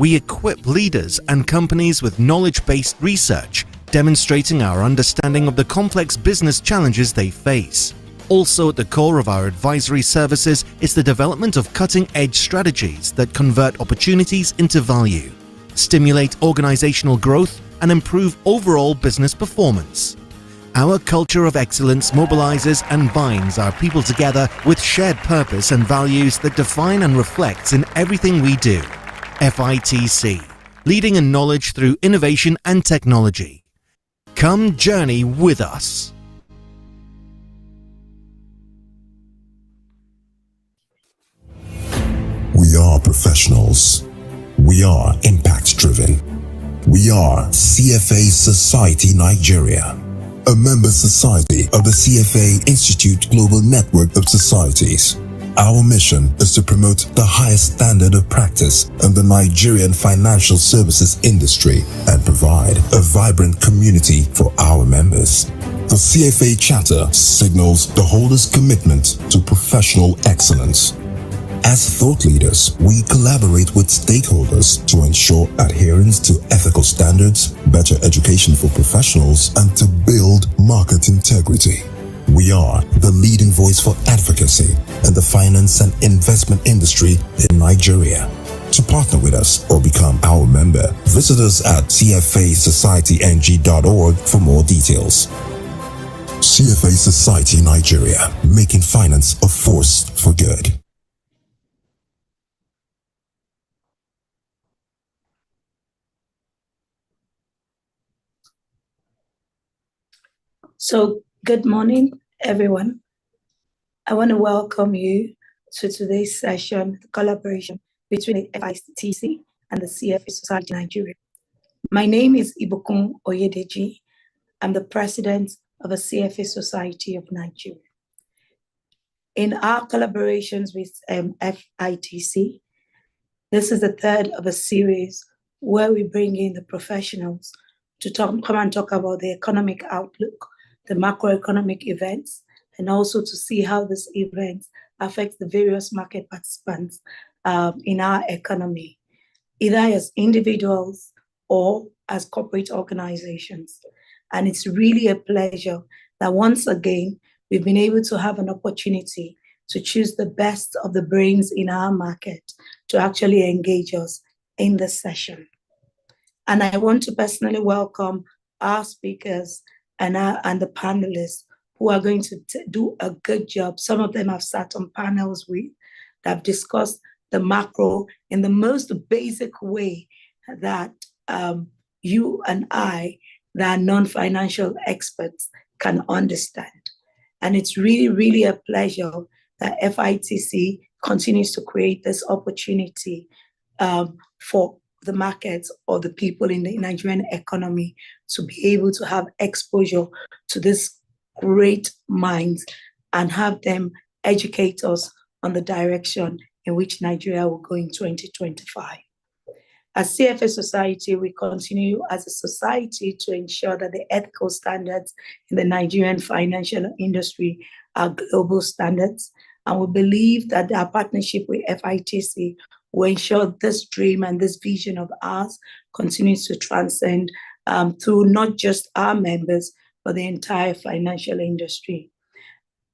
we equip leaders and companies with knowledge-based research, demonstrating our understanding of the complex business challenges they face. Also at the core of our advisory services is the development of cutting-edge strategies that convert opportunities into value, stimulate organizational growth, and improve overall business performance. Our culture of excellence mobilizes and binds our people together with shared purpose and values that define and reflect in everything we do. FITC, leading in knowledge through innovation and technology. Come journey with us. We are professionals. We are impact-driven. We are CFA Society Nigeria, a member society of the CFA Institute Global Network of Societies. Our mission is to promote the highest standard of practice in the Nigerian financial services industry and provide a vibrant community for our members. The CFA Charter signals the holder's commitment to professional excellence. As thought leaders, we collaborate with stakeholders to ensure adherence to ethical standards, better education for professionals, and to build market integrity. We are the leading voice for advocacy in the finance and investment industry in Nigeria. To partner with us or become our member, visit us at cfasocietynG.org for more details. CFA Society Nigeria, making finance a force for good. So, good morning, everyone. I want to welcome you to today's session, the collaboration between the FITC and the CFA Society Nigeria. My name is Ibukun Oyedeji. I'm the president of the CFA Society of Nigeria. In our collaborations with FITC, this is the third of a series where we bring in the professionals to come and talk about the economic outlook, the macroeconomic events, and also to see how this event affects the various market participants in our economy, either as individuals or as corporate organizations. And it's really a pleasure that once again, we've been able to have an opportunity to choose the best of the brains in our market to actually engage us in this session. And I want to personally welcome our speakers and the panelists who are going to do a good job. Some of them have sat on panels with that have discussed the macro in the most basic way that you and I, that are non-financial experts, can understand. And it's really, really a pleasure that FITC continues to create this opportunity for the markets or the people in the Nigerian economy to be able to have exposure to these great minds and have them educate us on the direction in which Nigeria will go in 2025. As CFA Society, we continue as a society to ensure that the ethical standards in the Nigerian financial industry are global standards. And we believe that our partnership with FITC will ensure this dream and this vision of ours continues to transcend through not just our members, but the entire financial industry.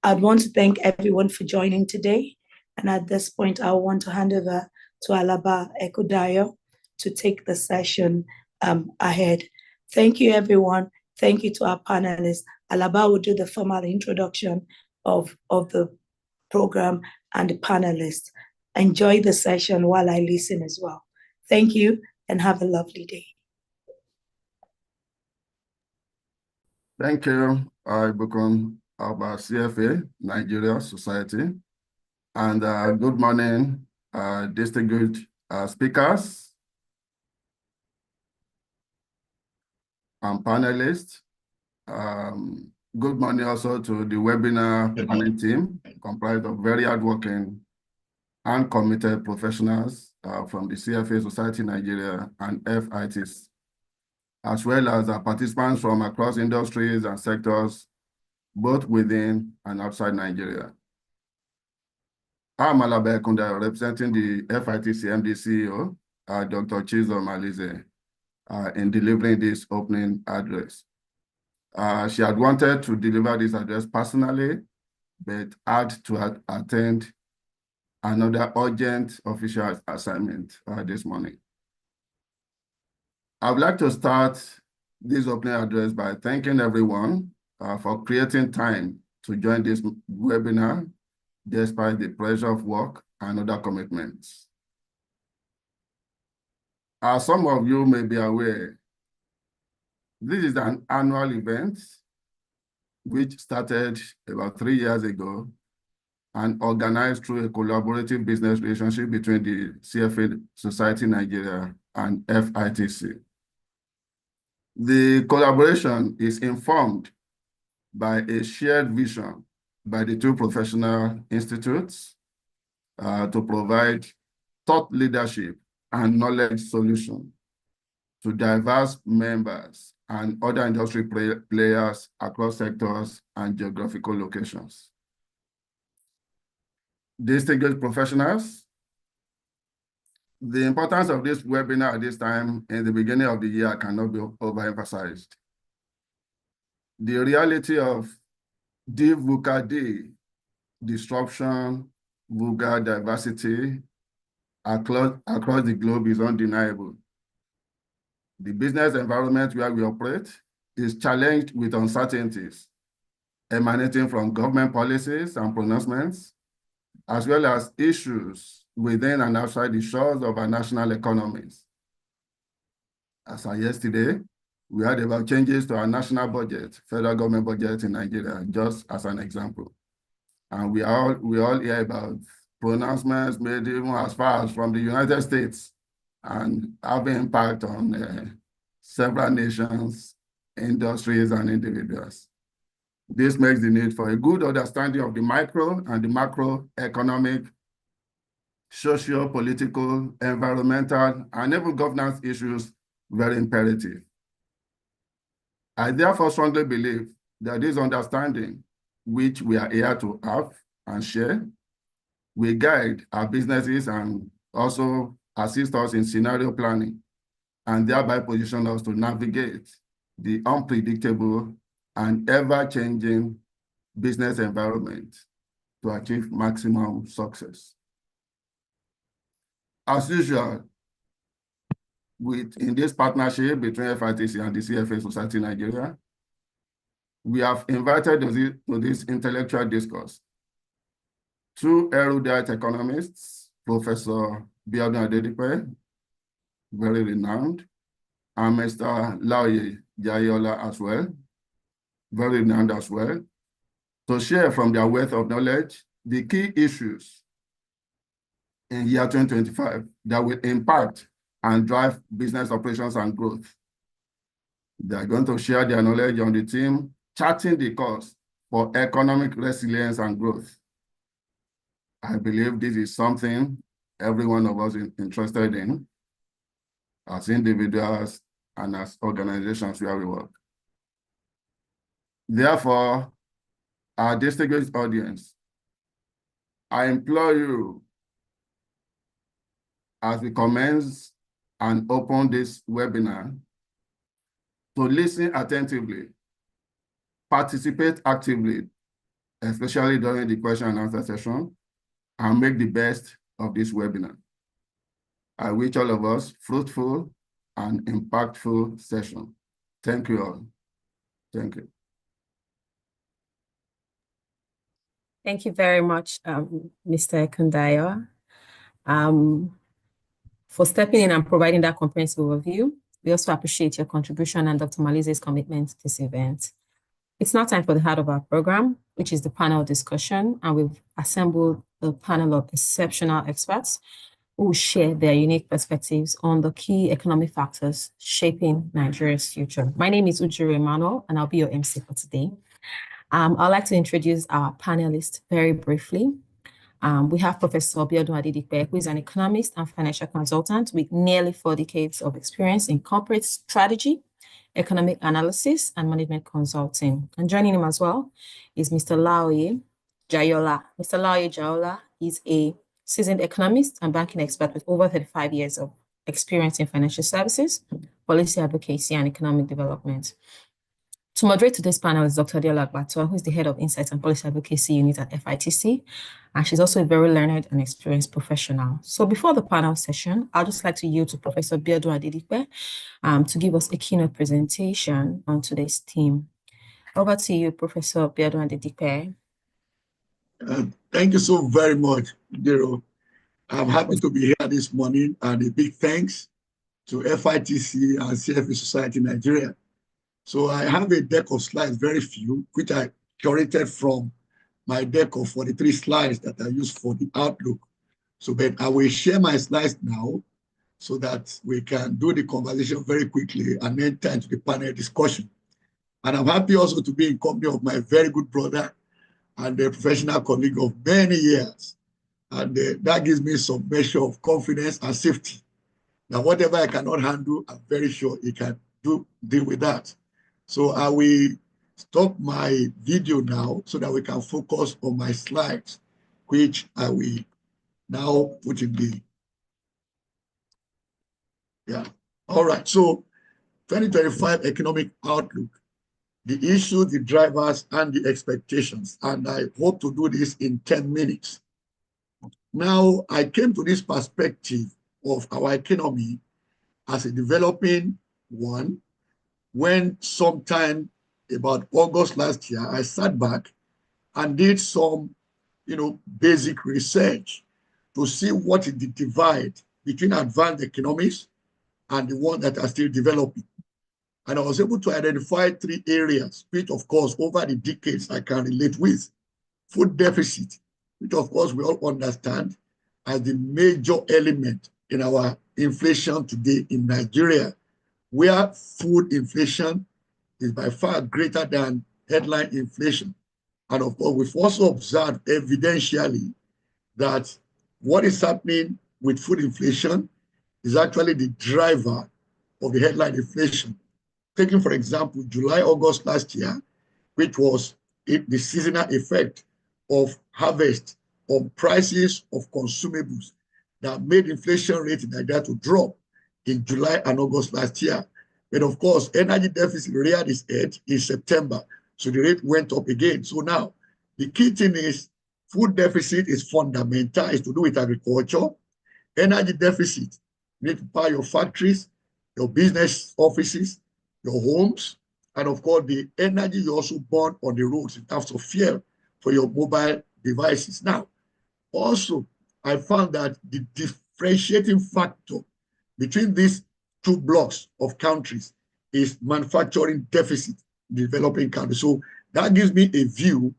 I'd want to thank everyone for joining today. And at this point, I want to hand over to Alaba Ekodayo to take the session ahead. Thank you, everyone. Thank you to our panelists. Alaba will do the formal introduction of the program and the panelists. Enjoy the session while I listen as well. Thank you and have a lovely day. Thank you, Ibukun of CFA Nigeria Society. And good morning, distinguished speakers and panelists. Good morning also to the webinar planning team, comprised of very hardworking and committed professionals from the CFA Society Nigeria and FITC, as well as participants from across industries and sectors, both within and outside Nigeria. I'm Alaba Ekunda, representing the FITC MD CEO Dr. Chizo Malize in delivering this opening address. She had wanted to deliver this address personally, but had to attend another urgent official assignment this morning. I would like to start this opening address by thanking everyone for creating time to join this webinar despite the pressure of work and other commitments. As some of you may be aware, this is an annual event which started about 3 years ago and organized through a collaborative business relationship between the CFA Society Nigeria and FITC. The collaboration is informed by a shared vision by the two professional institutes to provide thought leadership and knowledge solution to diverse members and other industry players across sectors and geographical locations. Distinguished professionals, the importance of this webinar at this time in the beginning of the year cannot be overemphasized. The reality of VUCA-D, disruption, VUCA diversity across the globe is undeniable. The business environment where we operate is challenged with uncertainties emanating from government policies and pronouncements, as well as issues within and outside the shores of our national economies. As of yesterday, we heard about changes to our national budget, federal government budget in Nigeria, just as an example. And we all hear about pronouncements made even as far as from the United States and having impact on several nations, industries, and individuals. This makes the need for a good understanding of the micro and the macroeconomic, socio-political, environmental, and even governance issues very imperative. I therefore strongly believe that this understanding, which we are here to have and share, will guide our businesses and also assist us in scenario planning, and thereby position us to navigate the unpredictable and ever-changing business environment to achieve maximum success. As usual, in this partnership between FITC and the CFA Society Nigeria, we have invited to this intellectual discourse two erudite economists, Professor Biodun Adedipe, very renowned, and Mr. Laoye Jayola as well, very renowned as well, to share from their wealth of knowledge the key issues in year 2025 that will impact and drive business operations and growth. They are going to share their knowledge on the theme, charting the course for economic resilience and growth. I believe this is something every one of us is interested in as individuals and as organizations where we work. Therefore, our distinguished audience, I implore you as we commence and open this webinar to listen attentively, participate actively, especially during the question and answer session, and make the best of this webinar. I wish all of us fruitful and impactful session. Thank you all. Thank you. Thank you very much, Mr. Kundayo, for stepping in and providing that comprehensive overview. We also appreciate your contribution and Dr. Malize's commitment to this event. It's now time for the heart of our program, which is the panel discussion, and we've assembled a panel of exceptional experts who will share their unique perspectives on the key economic factors shaping Nigeria's future. My name is Ujuru Emmanuel, and I'll be your MC for today. I'd like to introduce our panelists very briefly. We have Professor Biodun Adedipe, who is an economist and financial consultant with nearly 4 decades of experience in corporate strategy, economic analysis, and management consulting. And joining him as well is Mr. Laoye Jayola. Mr. Laoye Jayola is a seasoned economist and banking expert with over 35 years of experience in financial services, policy advocacy, and economic development. To moderate today's panel is Dr. Diola Agbatua, who is the head of Insights and Policy Advocacy Unit at FITC, and she's also a very learned and experienced professional. So before the panel session, I'd just like to yield to Professor Biodun Adedipe to give us a keynote presentation on today's theme. Over to you, Professor Biodun Adedipe. Thank you so very much, Dero. I'm happy to be here this morning, and a big thanks to FITC and CFA Society Nigeria. So I have a deck of slides, very few, which I curated from my deck of 43 slides that I use for the Outlook. So but I will share my slides now so that we can do the conversation very quickly and then turn to the panel discussion. And I'm happy also to be in company of my very good brother and a professional colleague of many years. And that gives me some measure of confidence and safety. Now, whatever I cannot handle, I'm very sure he can deal with that. So I will stop my video now so that we can focus on my slides, which I will now put in the, All right, so 2025 economic outlook, the issues, the drivers, and the expectations. And I hope to do this in 10 minutes. Now, I came to this perspective of our economy as a developing one when sometime about August last year, I sat back and did some, basic research to see what is the divide between advanced economies and the ones that are still developing. And I was able to identify 3 areas, which of course, over the decades I can relate with. Food deficit, which of course we all understand as the major element in our inflation today in Nigeria, where food inflation is by far greater than headline inflation. And of course, we've also observed evidentially that what is happening with food inflation is actually the driver of the headline inflation. Taking, for example, July, August last year, which was the seasonal effect of harvest on prices of consumables that made inflation rate in Nigeria to drop in July and August last year. But of course, energy deficit reared its head in September, so the rate went up again. So now, the key thing is food deficit is fundamental, it's to do with agriculture. Energy deficit, you need to power your factories, your business offices, your homes, and of course, the energy you also burn on the roads in terms of fuel for your mobile devices. Now, also, I found that the differentiating factor between these 2 blocks of countries is manufacturing deficit in developing countries. So that gives me a view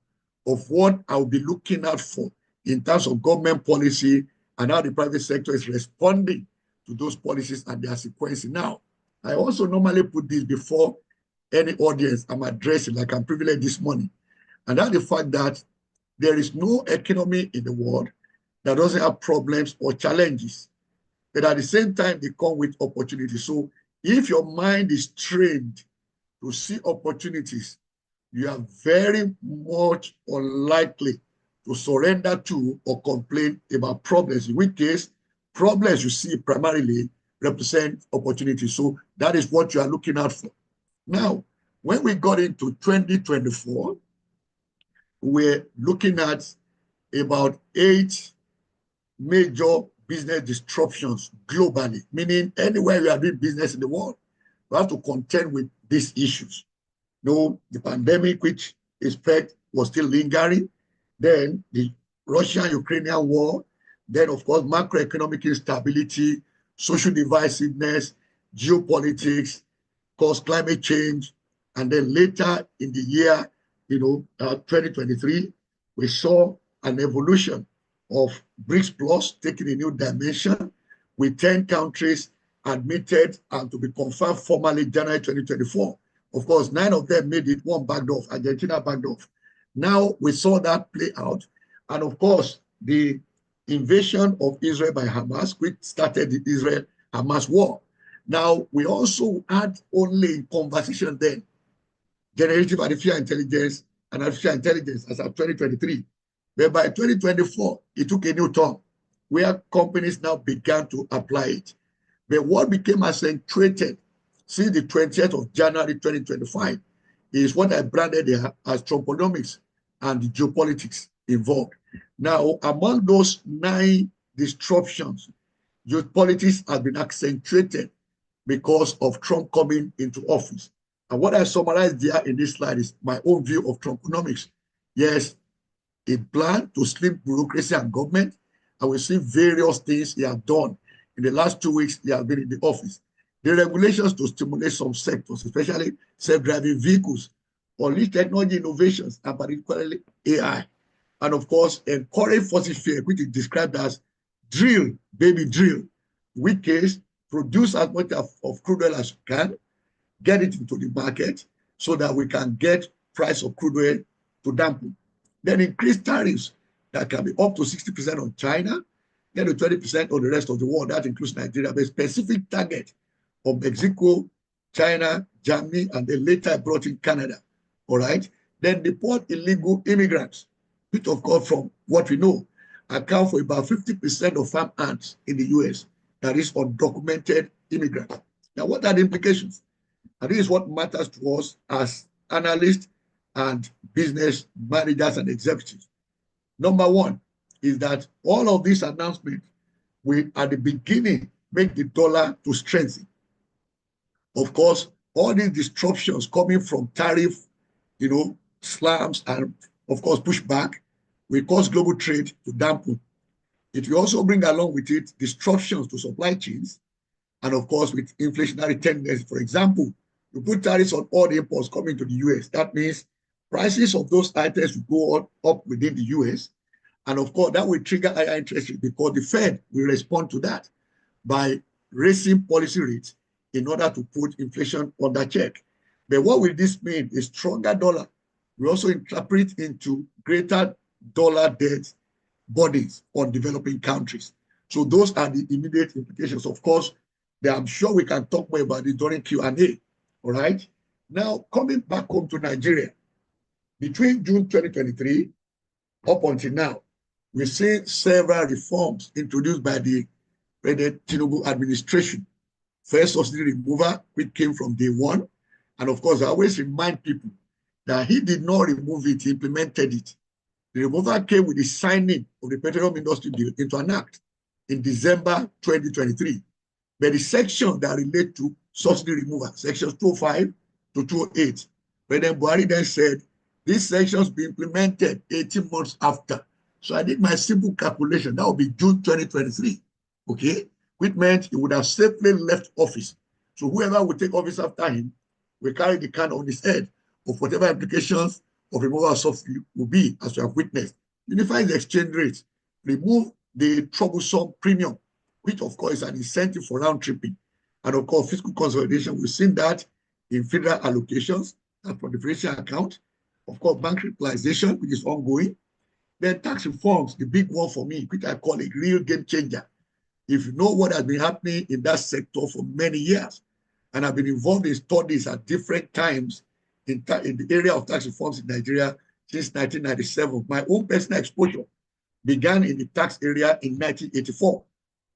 of what I'll be looking out for in terms of government policy and how the private sector is responding to those policies and their sequencing. Now, I also normally put this before any audience I'm addressing, like I'm privileged this morning, and that's the fact that there is no economy in the world that doesn't have problems or challenges. But at the same time, they come with opportunities. So if your mind is trained to see opportunities, you are very much unlikely to surrender to or complain about problems, in which case, problems you see primarily represent opportunities. So that is what you are looking out for. Now, when we got into 2024, we're looking at about 8 major business disruptions globally, meaning anywhere we are doing business in the world, we have to contend with these issues. The pandemic, which effect was still lingering, then the Russian-Ukrainian war, then of course macroeconomic instability, social divisiveness, geopolitics, cause climate change, and then later in the year, 2023, we saw an evolution of BRICS Plus taking a new dimension with 10 countries admitted and to be confirmed formally January 2024. Of course, 9 of them made it, 1 backed off, Argentina backed off. Now we saw that play out. And of course, the invasion of Israel by Hamas, which started the Israel-Hamas war. Now, we also had only in conversation then, generative artificial intelligence and artificial intelligence as of 2023. But by 2024, it took a new turn where companies now began to apply it. But what became accentuated since the 20th of January 2025 is what I branded there as Trumponomics and the geopolitics involved. Now, among those 9 disruptions, geopolitics has been accentuated because of Trump coming into office. And what I summarized there in this slide is my own view of Trumponomics. Yes, a plan to slim bureaucracy and government, and we see various things he has done. In the last 2 weeks, he has been in the office. The regulations to stimulate some sectors, especially self-driving vehicles, unleash technology innovations, and particularly AI. And of course, encourage fossil fuel, which is described as drill, baby drill, which case produce as much of crude oil as you can, get it into the market so that we can get price of crude oil to dampen. Then increase tariffs that can be up to 60% on China, then to 20% on the rest of the world. That includes Nigeria, but specific target of Mexico, China, Germany, and then later brought in Canada. All right. Then deport illegal immigrants, which of course, from what we know, account for about 50% of farm ants in the US, that is undocumented immigrants. Now, what are the implications? And this is what matters to us as analysts and business managers and executives. Number one is that all of these announcements will, at the beginning, make the dollar to strengthen. Of course, all these disruptions coming from tariff, slams, and of course, pushback will cause global trade to dampen. It will also bring along with it disruptions to supply chains, and of course, with inflationary tendencies. For example, you put tariffs on all the imports coming to the US. That means prices of those items will go up within the US. And of course, that will trigger higher interest rates because the Fed will respond to that by raising policy rates in order to put inflation under check. But what will this mean? A stronger dollar will also interpret into greater dollar debt burdens on developing countries. So those are the immediate implications. Of course, I'm sure we can talk more about it during Q&A. All right. Now, coming back home to Nigeria, between June 2023 up until now, we've seen several reforms introduced by the President Tinubu administration. First, subsidy removal, which came from day one. And of course, I always remind people that he did not remove it, he implemented it. The removal came with the signing of the Petroleum Industry Bill into an act in December 2023. But the section that relate to subsidy removal, sections 205 to 208, President Buhari then said, these sections be implemented 18 months after. So I did my simple calculation. That would be June 2023, okay? Which meant he would have safely left office. So whoever would take office after him will carry the can on his head of whatever implications of removal of subsidy will be, as we have witnessed. Unify the exchange rate, remove the troublesome premium, which of course is an incentive for round tripping. And of course, fiscal consolidation, we've seen that in federal allocations and proliferation account. Of course, bank capitalization, which is ongoing. Then tax reforms, the big one for me, which I call a real game changer. If you know what has been happening in that sector for many years, and I've been involved in studies at different times in the area of tax reforms in Nigeria since 1997. My own personal exposure began in the tax area in 1984,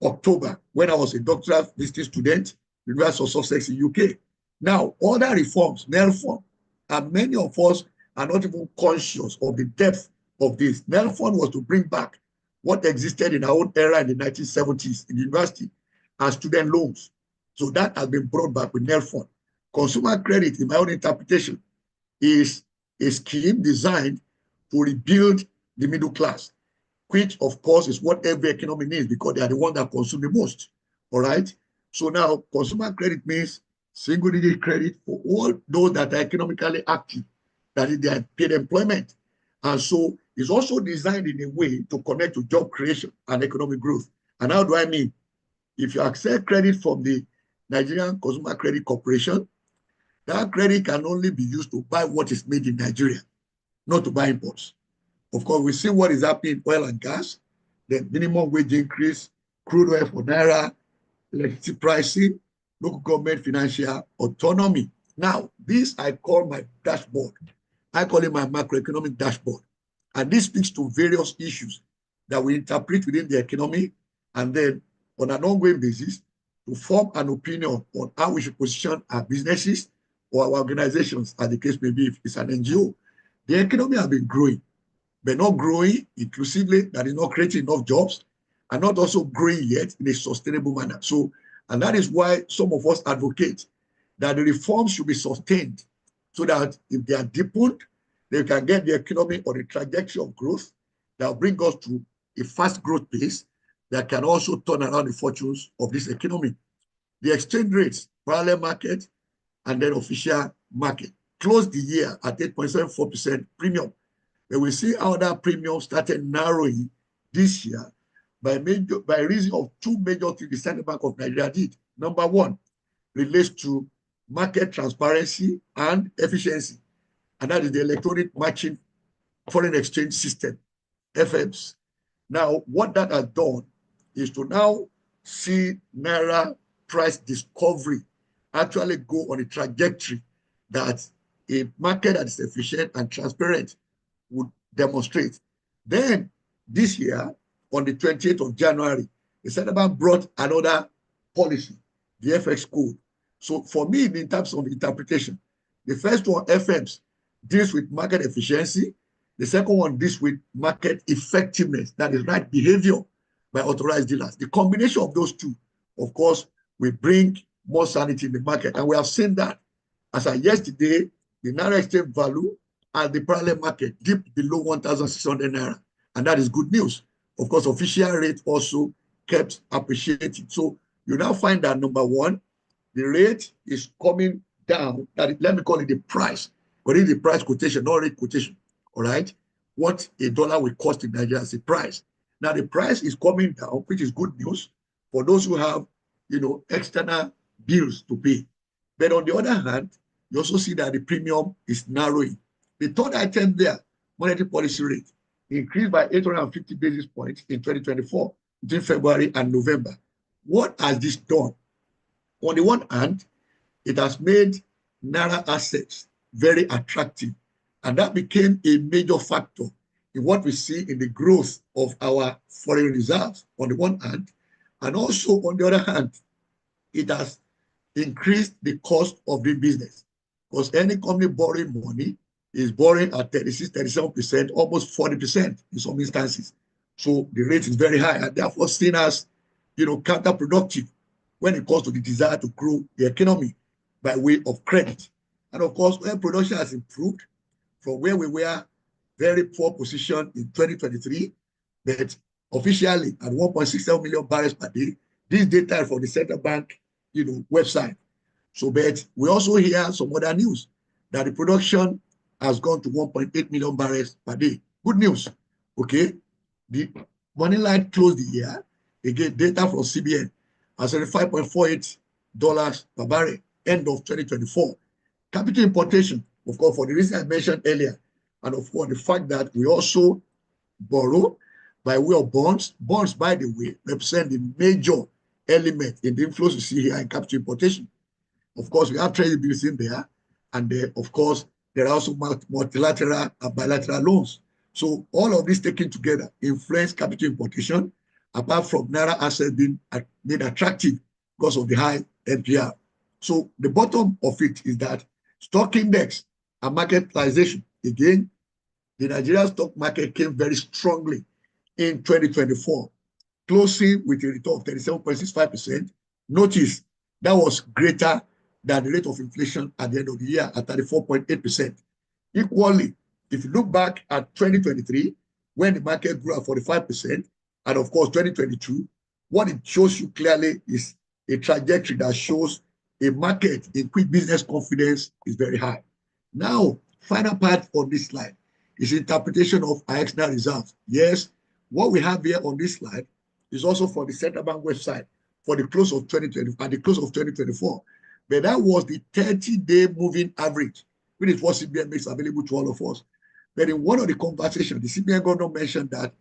October, when I was a doctoral visiting student, University of Sussex in UK. Now, other reforms, NELFON, and many of us are not even conscious of the depth of this. NELFON was to bring back what existed in our own era in the 1970s in the university as student loans. So that has been brought back with NELFON. Consumer credit, in my own interpretation, is a scheme designed to rebuild the middle class, which of course is what every economy needs because they are the ones that consume the most. All right. So now consumer credit means single digit credit for all those that are economically active, that is, they are paid employment. And so it's also designed in a way to connect to job creation and economic growth. And how do I mean? If you accept credit from the Nigerian Consumer Credit Corporation, that credit can only be used to buy what is made in Nigeria, not to buy imports. Of course, we see what is happening in oil and gas, the minimum wage increase, crude oil for Naira, electricity pricing, local government financial autonomy. Now, this I call my dashboard. I call it my macroeconomic dashboard. And this speaks to various issues that we interpret within the economy. And then on an ongoing basis, to form an opinion on how we should position our businesses or our organizations, as the case may be, if it's an NGO. The economy has been growing, but not growing inclusively, that is not creating enough jobs, and not also growing yet in a sustainable manner. So, and that is why some of us advocate that the reforms should be sustained so that if they are deepened, they can get the economy on a trajectory of growth that will bring us to a fast growth pace that can also turn around the fortunes of this economy. The exchange rates, parallel market, and then official market closed the year at 8.74% premium. But we see how that premium started narrowing this year by reason of two major things the Central Bank of Nigeria did. Number one relates to market transparency and efficiency, and that is the electronic matching foreign exchange system, FX. Now, what that has done is to now see Naira price discovery actually go on a trajectory that a market that is efficient and transparent would demonstrate. Then this year, on the 28th of January, the Central Bank brought another policy, the FX code. So for me, in terms of interpretation, the first one, FX, deals with market efficiency. The second one deals with market effectiveness, that is right behavior by authorized dealers. The combination of those two, of course, will bring more sanity in the market. And we have seen that. As of yesterday, the Naira exchange value and the parallel market dipped below 1,600 Naira. And that is good news. Of course, official rate also kept appreciating. So you now find that, number one, the rate is coming down. Let me call it the price, but it's the price quotation, not rate quotation. All right? What a dollar will cost in Nigeria is a price. Now, the price is coming down, which is good news for those who have, external bills to pay. But on the other hand, you also see that the premium is narrowing. The third item there, monetary policy rate, increased by 850 basis points in 2024 between February and November. What has this done? On the one hand, it has made Naira assets very attractive, and that became a major factor in what we see in the growth of our foreign reserves on the one hand, and also on the other hand, it has increased the cost of doing business, because any company borrowing money is borrowing at 36, 37%, almost 40% in some instances. So the rate is very high, and therefore seen as, counterproductive when it comes to the desire to grow the economy by way of credit. And of course, when production has improved from where we were very poor position in 2023, but officially at 1.67 million barrels per day. This data is from the Central Bank, website. So, but we also hear some other news that the production has gone to 1.8 million barrels per day. Good news, okay? The money line closed the year. Again, data from CBN at $75.48 per barrel, end of 2024. Capital importation, of course, for the reason I mentioned earlier, and of course, the fact that we also borrow by way of bonds. Bonds, by the way, represent the major element in the inflows you see here in capital importation. Of course, we have treasury bills in there, and of course, there are also multilateral and bilateral loans. So all of this taken together influence capital importation, apart from Naira assets being made attractive because of the high NPR. So the bottom of it is that stock index and market capitalization, again, the Nigerian stock market came very strongly in 2024, closing with a return of 37.65%. Notice that was greater than the rate of inflation at the end of the year at 34.8%. Equally, if you look back at 2023, when the market grew at 45%, and of course 2022, what it shows you clearly is a trajectory that shows a market in which business confidence is very high. Now, final part on this slide is interpretation of our external reserves. Yes, what we have here on this slide is also for the Central Bank website for the close of 2020 and the close of 2024. But that was the 30-day moving average, which is what CBN makes available to all of us. But in one of the conversations, the CBN governor mentioned that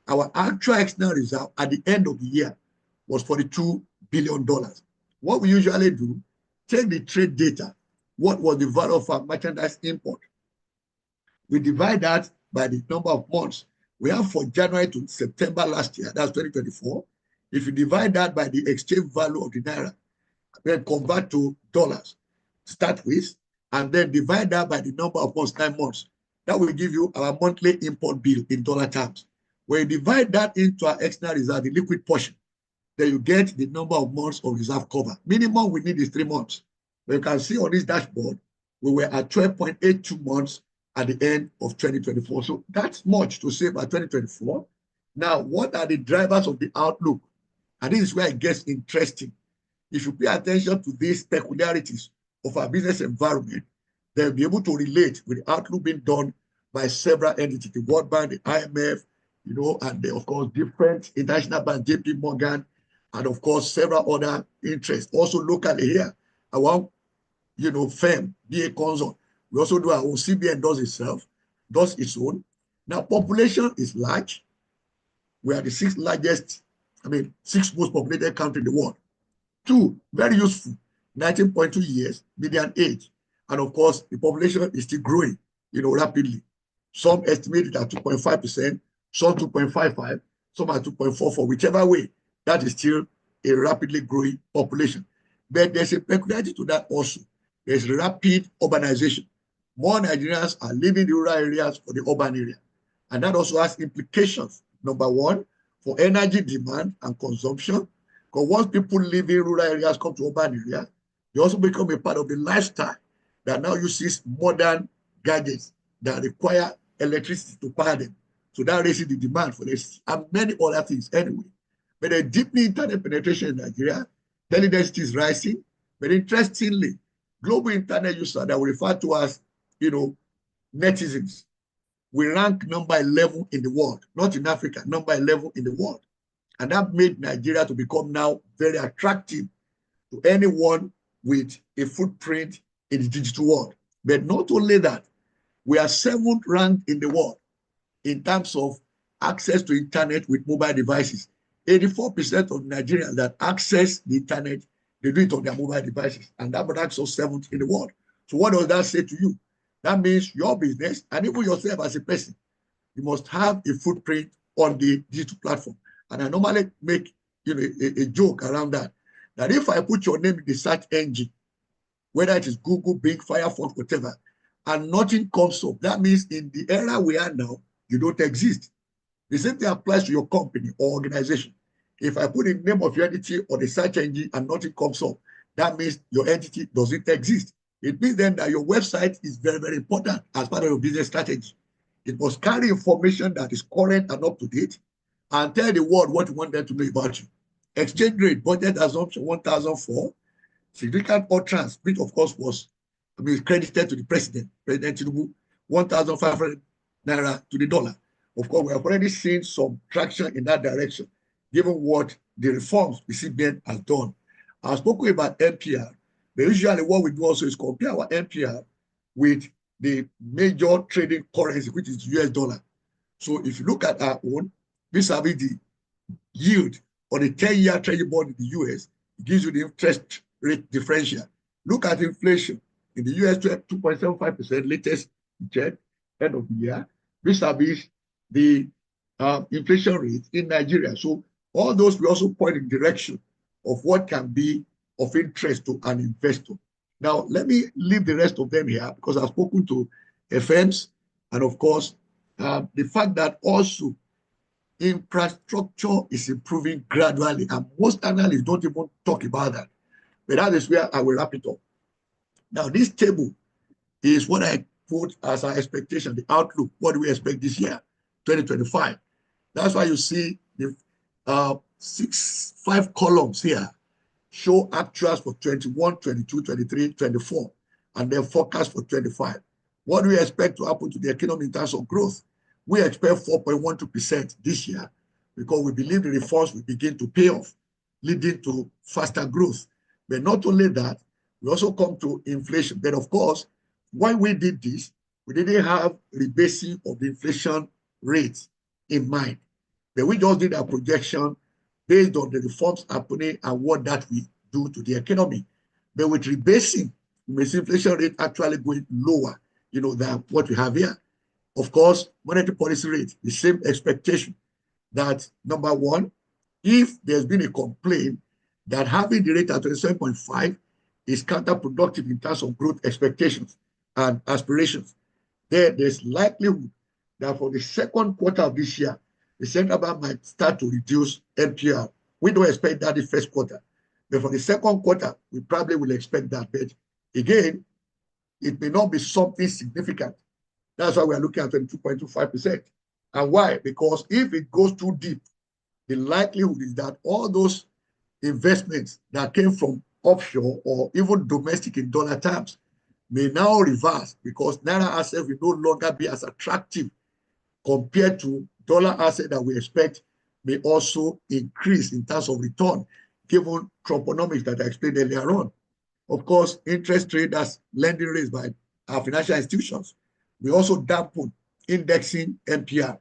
our actual external reserve at the end of the year was $42 billion. What we usually do, take the trade data, what was the value of our merchandise import. We divide that by the number of months. We have for January to September last year, that's 2024, If you divide that by the exchange value of the naira, then convert to dollars, start with, and then divide that by the number of months, 9 months. That will give you our monthly import bill in dollar terms. When you divide that into our external reserve, the liquid portion, then you get the number of months of reserve cover. Minimum we need is 3 months. But you can see on this dashboard, we were at 12.82 months at the end of 2024. So that's much to say about 2024. Now, what are the drivers of the outlook? And this is where it gets interesting. If you pay attention to these peculiarities of our business environment, they'll be able to relate with the outlook being done by several entities, the World Bank, the IMF, and of course, different international banks, JP Morgan, and of course, several other interests. Also locally here, our firm, BA Consult. We also do our own. CBN does its own. Now, population is large. We are the 6th most populated country in the world. 2, very useful, 19.2 years, median age. And of course, the population is still growing, rapidly. Some estimate it at 2.5%, some 2.55, some at 2.44, whichever way, that is still a rapidly growing population. But there's a peculiarity to that also. There's rapid urbanization. More Nigerians are leaving the rural areas for the urban area. And that also has implications. Number 1, for energy demand and consumption. Because once people live in rural areas, come to urban areas, they also become a part of the lifestyle that now uses modern gadgets that require electricity to power them. So that raises the demand for this and many other things anyway. But a deeply internet penetration in Nigeria, teledensity is rising. But interestingly, global internet users that we refer to as, netizens, we rank number 11 in the world, not in Africa, number 11 in the world. And that made Nigeria to become now very attractive to anyone with a footprint in the digital world. But not only that, we are 7th ranked in the world in terms of access to internet with mobile devices. 84% of Nigerians that access the internet, they do it on their mobile devices. And that ranks us 7th in the world. So what does that say to you? That means your business, and even yourself as a person, you must have a footprint on the digital platform. And I normally make a joke around that if I put your name in the search engine, whether it is Google, Bing, Firefox, whatever, and nothing comes up, that means in the era we are now, you don't exist. The same thing applies to your company or organization. If I put the name of your entity on the search engine and nothing comes up, that means your entity doesn't exist. It means then that your website is very, very important as part of your business strategy. It must carry information that is current and up to date and tell the world what you want them to know about you. Exchange rate, budget assumption 1,004. Significant utterance, which of course was credited to the President Tinubu, 1,500 naira to the dollar. Of course, we have already seen some traction in that direction, given what the reforms the CBN has done. I've spoken about NPR, but usually what we do also is compare our NPR with the major trading currency, which is US dollar. So if you look at our own, vis-a-vis the yield on the 10-year treasury bond in the US, it gives you the interest rate differential. Look at inflation. In the US, 2.75%, latest check, end of the year, vis-a-vis the inflation rate in Nigeria. So all those will also point in the direction of what can be of interest to an investor. Now, let me leave the rest of them here because I've spoken to FMs and, of course, the fact that also infrastructure is improving gradually, and most analysts don't even talk about that. But that is where I will wrap it up. Now, this table is what I put as our expectation, the outlook. What do we expect this year, 2025? That's why you see the 5 columns here show actuals for 21, 22, 23, 24, and then forecast for 25. What do we expect to happen to the economy in terms of growth? We expect 4.12% this year because we believe the reforms will begin to pay off, leading to faster growth. But not only that, we also come to inflation. But of course, when we did this, we didn't have rebasing of the inflation rate in mind. But we just did a projection based on the reforms happening and what that will do to the economy. But with rebasing, we see inflation rate actually going lower, than what we have here. Of course, monetary policy rate, the same expectation that number 1, if there's been a complaint that having the rate at 27.5 is counterproductive in terms of growth expectations and aspirations, then there's likelihood that for the second quarter of this year, the central bank might start to reduce NPR. We don't expect that in the first quarter, but for the second quarter, we probably will expect that. But again, it may not be something significant. That's why we're looking at 22.25%. And why? Because if it goes too deep, the likelihood is that all those investments that came from offshore or even domestic in dollar terms may now reverse, because Naira assets will no longer be as attractive compared to dollar assets that we expect may also increase in terms of return, given Trumponomics that I explained earlier on. Of course, interest rate, that's lending rates by our financial institutions. We also dampen indexing NPR.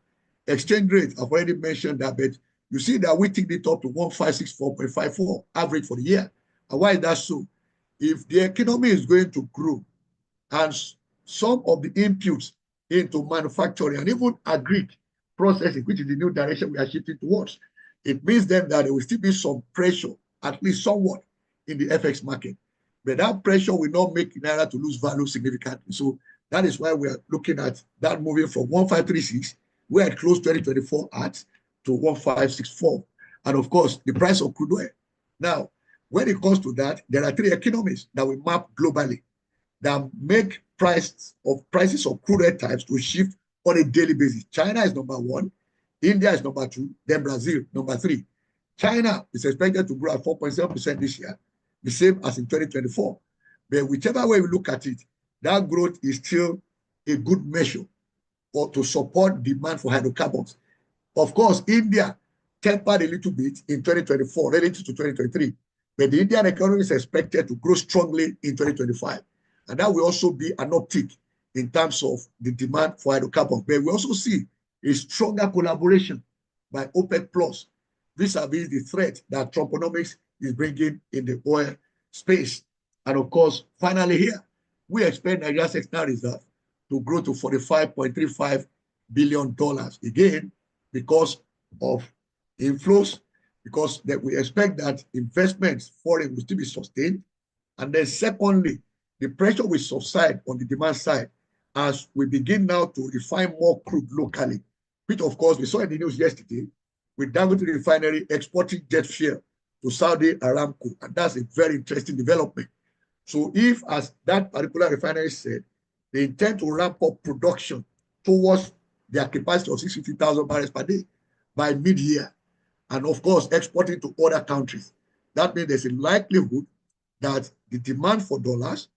Exchange rate, I've already mentioned that, but you see that we take it up to 1564.54 average for the year. And why is that so? If the economy is going to grow and some of the inputs into manufacturing and even agri processing, which is the new direction we are shifting towards, it means then that there will still be some pressure, at least somewhat, in the FX market. But that pressure will not make Naira to lose value significantly. So that is why we are looking at that moving from 1536, where it closed 2024 at, to 1564. And of course, the price of crude oil. Now, when it comes to that, there are three economies that we map globally that make prices of crude oil types to shift on a daily basis. China is number one, India is number two, then Brazil, number three. China is expected to grow at 4.7% this year, the same as in 2024. But whichever way we look at it, that growth is still a good measure or to support demand for hydrocarbons. Of course, India tempered a little bit in 2024 relative to 2023, but the Indian economy is expected to grow strongly in 2025. And that will also be an uptick in terms of the demand for hydrocarbons. But we also see a stronger collaboration by OPEC Plus vis-a-vis the threat that Trumponomics is bringing in the oil space. And of course, finally here, we expect Nigeria's external reserve to grow to $45.35 billion. Again, because of inflows, because that we expect that investments foreign will still be sustained. And then secondly, the pressure will subside on the demand side as we begin now to refine more crude locally, which of course we saw in the news yesterday with Dangote Refinery exporting jet fuel to Saudi Aramco. And that's a very interesting development. So if, as that particular refinery said, they intend to ramp up production towards their capacity of 650,000 barrels per day by mid-year, and of course exporting to other countries, that means there's a likelihood that the demand for dollars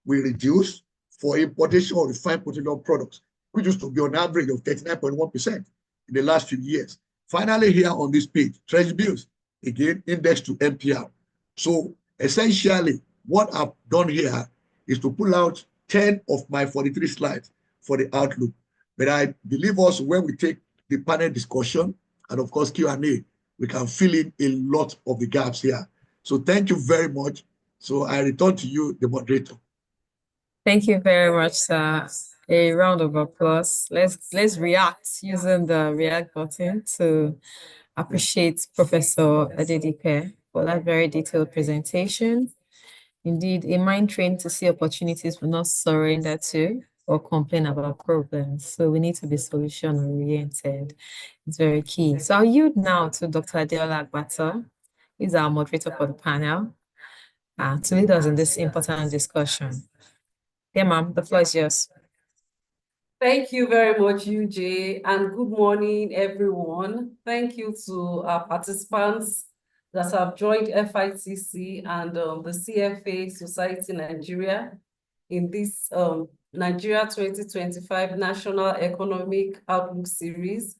will reduce for importation of refined petroleum products, which used to be on average of 39.1% in the last few years. Finally, here on this page, treasury bills, again, indexed to NPR. So essentially, what I've done here is to pull out 10 of my 43 slides for the outlook. But I believe also when we take the panel discussion and of course Q&A, we can fill in a lot of the gaps here. So thank you very much. So I return to you, the moderator. Thank you very much, sir. A round of applause. Let's react using the react button to appreciate Professor Adedipe for that very detailed presentation. Indeed, a mind trained to see opportunities will not surrender to or complain about problems. So we need to be solution-oriented. It's very key. So I'll yield now to Dr. Adeola Agbata. He's our moderator for the panel to lead us in this important discussion. Yeah, ma'am, the floor is yours. Thank you very much, UJ, and good morning, everyone. Thank you to our participants that have joined FITC and the CFA Society Nigeria in this Nigeria 2025 National Economic Outlook Series,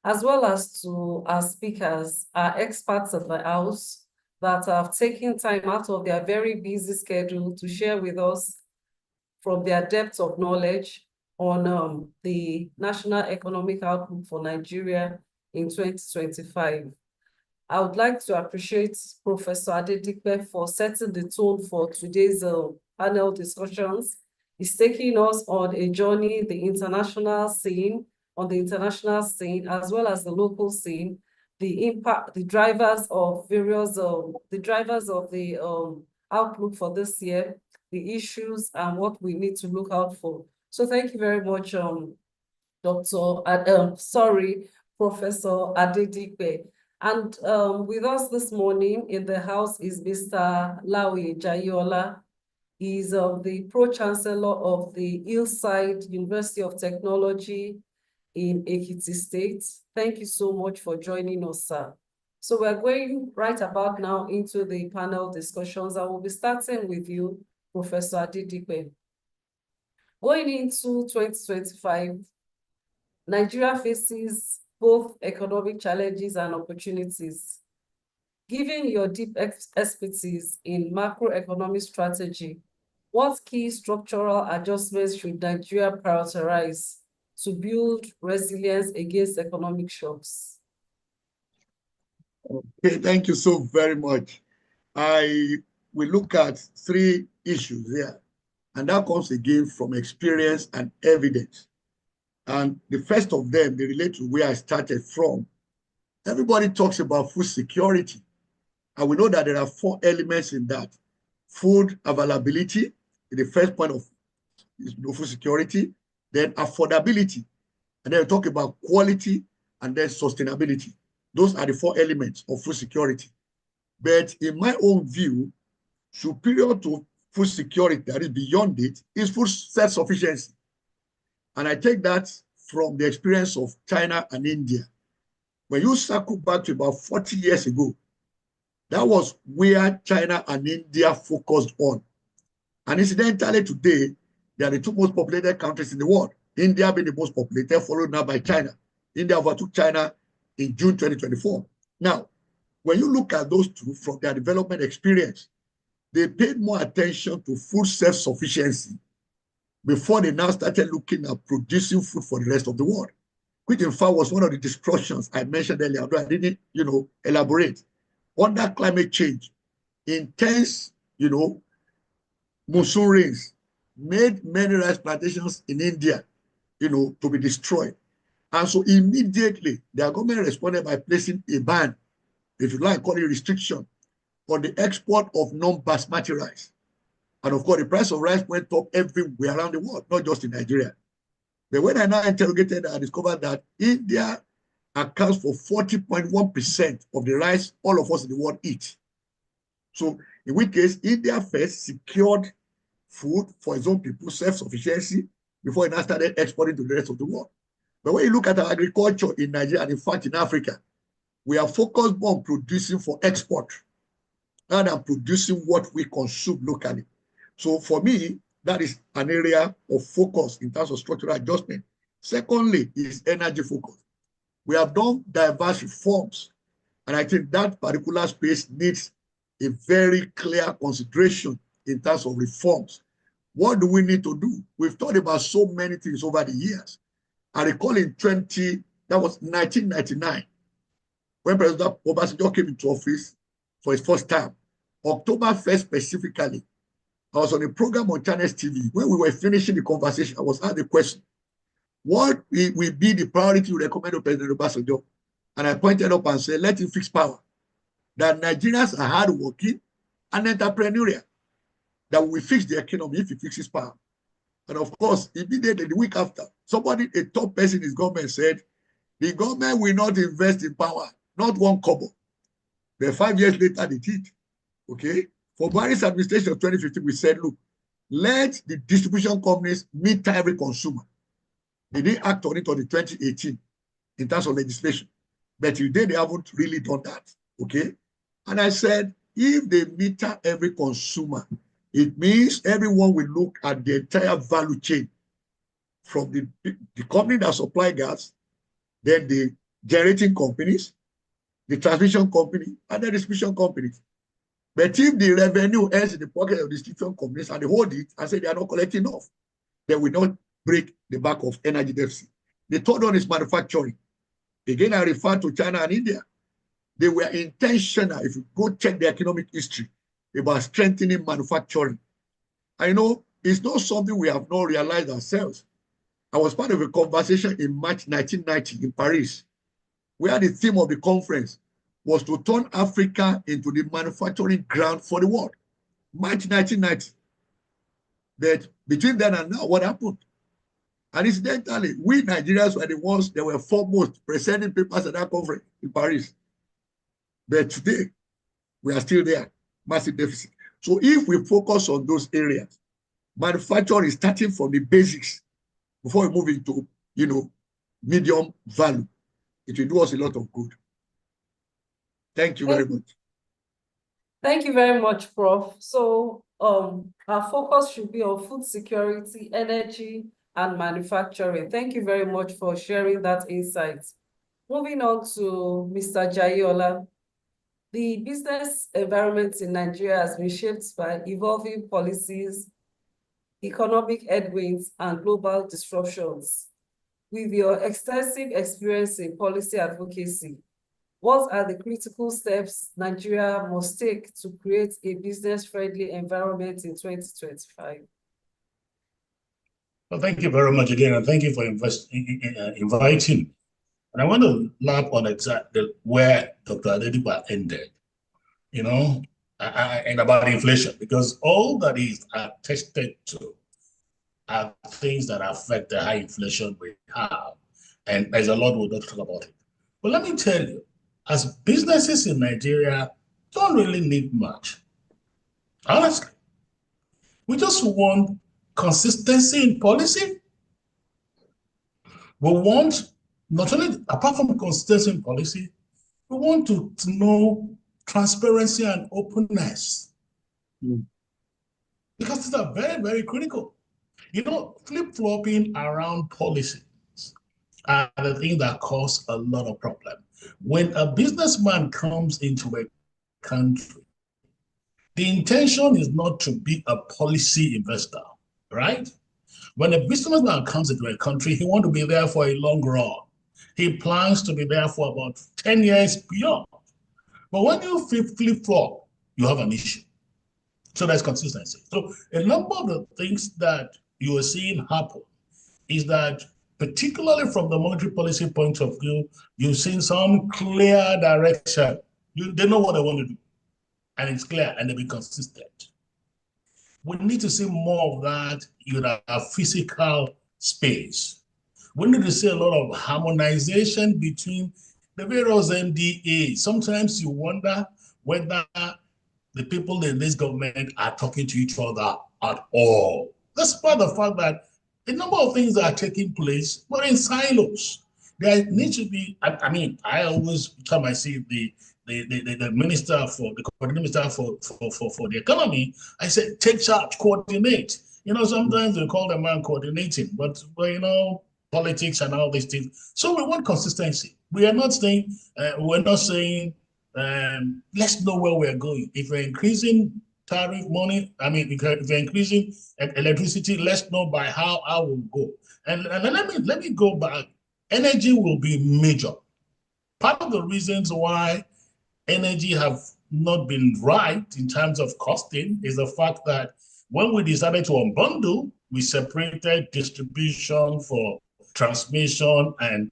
as well as to our speakers, our experts at the house that have taken time out of their very busy schedule to share with us from their depth of knowledge on the National Economic Outlook for Nigeria in 2025. I would like to appreciate Professor Adedipe for setting the tone for today's panel discussions. He's taking us on a journey, on the international scene, as well as the local scene, the impact, the drivers of various, the outlook for this year, the issues, and what we need to look out for. So thank you very much, Professor Adedipe. And with us this morning in the house is Mr. Lawi Jayola. He's the Pro-Chancellor of the Hillside University of Technology in Ekiti State. Thank you so much for joining us, sir. So we're going right about now into the panel discussions. I will be starting with you, Professor Adedipe. Going into 2025, Nigeria faces both economic challenges and opportunities. Given your deep expertise in macroeconomic strategy, what key structural adjustments should Nigeria prioritize to build resilience against economic shocks? Okay, thank you so very much. We look at three issues here, and that comes again from experience and evidence. And the first of them, they relate to where I started from. Everybody talks about food security, and we know that there are four elements in that. Food availability is the first point of food security, then affordability, and then we talk about quality, and then sustainability. Those are the four elements of food security. But in my own view, superior to food security, that is beyond it, is food self-sufficiency. And I take that from the experience of China and India. When you circle back to about 40 years ago, that was where China and India focused on. And incidentally, today, they are the two most populated countries in the world. India being the most populated, followed now by China. India overtook China in June 2024. Now, when you look at those two from their development experience, they paid more attention to food self-sufficiency before they now started looking at producing food for the rest of the world, which in fact was one of the disruptions I mentioned earlier, although I didn't, elaborate. Under climate change, intense, monsoon rains made many rice plantations in India, to be destroyed. And so immediately, their government responded by placing a ban, if you like, call it restriction, on the export of non-basmati rice. And of course, the price of rice went up everywhere around the world, not just in Nigeria. But when I now interrogated, I discovered that India accounts for 40.1% of the rice all of us in the world eat. So in which case, India first secured food for its own people, self-sufficiency, before it now started exporting to the rest of the world. But when you look at our agriculture in Nigeria, and in fact in Africa, we are focused more on producing for export rather than producing what we consume locally. So for me, that is an area of focus in terms of structural adjustment. Secondly, is energy focus. We have done diverse reforms, and I think that particular space needs a very clear consideration in terms of reforms. What do we need to do? We've talked about so many things over the years. I recall in 1999, when President Obasanjo came into office for his first term, October 1st specifically, I was on a program on Channels TV. When we were finishing the conversation, I was asked the question, what will be the priority you recommend to President Obasanjo? And I pointed up and said, let him fix power. That Nigerians are hardworking and entrepreneurial. That we fix the economy if he fixes power. And of course, immediately the week after, a top person in his government said, the government will not invest in power, not one kobo. But 5 years later, they did. Okay? For Buhari's administration of 2015, we said, look, let the distribution companies meet every consumer. They didn't act on it until 2018 in terms of legislation. But today, they haven't really done that. Okay? And I said, if they meter every consumer, it means everyone will look at the entire value chain from the company that supply gas, then the generating companies, the transmission company, and the distribution companies. But if the revenue ends in the pocket of the distribution companies and they hold it and say they are not collecting enough, they will not break the back of energy deficit. The third one is manufacturing. Again, I refer to China and India. They were intentional, if you go check the economic history, about strengthening manufacturing. I know it's not something we have not realized ourselves. I was part of a conversation in March 1990 in Paris, where the theme of the conference was to turn Africa into the manufacturing ground for the world. March 1990. But between then and now, what happened? And incidentally, we Nigerians were the ones that were foremost presenting papers at that conference in Paris. But today, we are still there, massive deficit. So if we focus on those areas, manufacturing is starting from the basics before we move into, medium value. It will do us a lot of good. Thank you very much. Thank you very much, Prof. So our focus should be on food security, energy, and manufacturing. Thank you very much for sharing that insight. Moving on to Mr. Jayola. The business environment in Nigeria has been shaped by evolving policies, economic headwinds, and global disruptions. With your extensive experience in policy advocacy, what are the critical steps Nigeria must take to create a business-friendly environment in 2025? Well, thank you very much again, and thank you for inviting. And I want to lap on exactly where Dr. Adediba ended, and about inflation, because all that is attested to are things that affect the high inflation we have. And there's a lot we'll not talk about it. But let me tell you, as businesses in Nigeria don't really need much. Honestly, we just want consistency in policy. We want, not only, apart from consistency in policy, we want to know transparency and openness. Because these are very, very critical. Flip-flopping around policies are the thing that cause a lot of problem. When a businessman comes into a country, the intention is not to be a policy investor, right? When a businessman comes into a country, he wants to be there for a long run. He plans to be there for about 10 years beyond. But when you flip-flop, you have an issue. So there's consistency. So a number of the things that you are seeing happen is that, particularly from the monetary policy point of view, you've seen some clear direction. They know what they want to do, and it's clear, and they'll be consistent. We need to see more of that in our physical space. We need to see a lot of harmonization between the various MDAs. Sometimes you wonder whether the people in this government are talking to each other at all. Despite the fact that a number of things are taking place, but in silos. There needs to be, I always time I see the minister for the coordinating minister for the economy, I said, take charge, coordinate. Sometimes they call the man coordinating, but politics and all these things. So we want consistency. We are not saying, let's know where we're going. If we're increasing tariff money, if we're increasing electricity, let's know by how I will go. And let me go back. Energy will be major. Part of the reasons why energy have not been right in terms of costing is the fact that when we decided to unbundle, we separated distribution for transmission and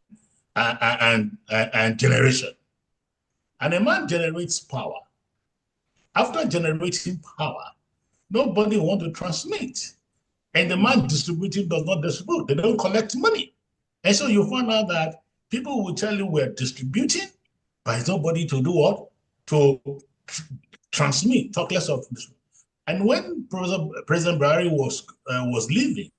generation. And a man generates power. After generating power, nobody wants to transmit. And the man distributing does not distribute. They don't collect money. And so you find out that people will tell you we're distributing, but there's nobody to do what? To transmit, talk less of this. And when President Buhari was leaving,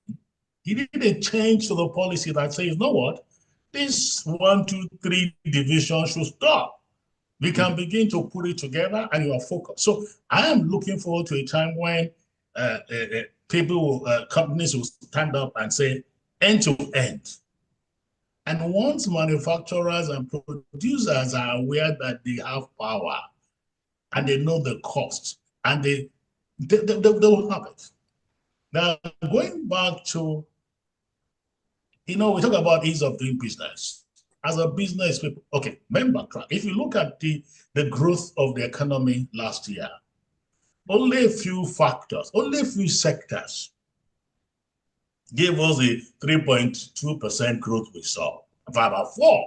he did a change to the policy that says, you know what? This 1, 2, 3 division should stop. We can begin to put it together and you are focused. So I am looking forward to a time when companies will stand up and say end to end. And once manufacturers and producers are aware that they have power and they know the cost, and they will have it. Now, going back to, we talk about ease of doing business. As a business, okay, remember, if you look at the growth of the economy last year, only a few factors, only a few sectors gave us the 3.2% growth we saw, about 4.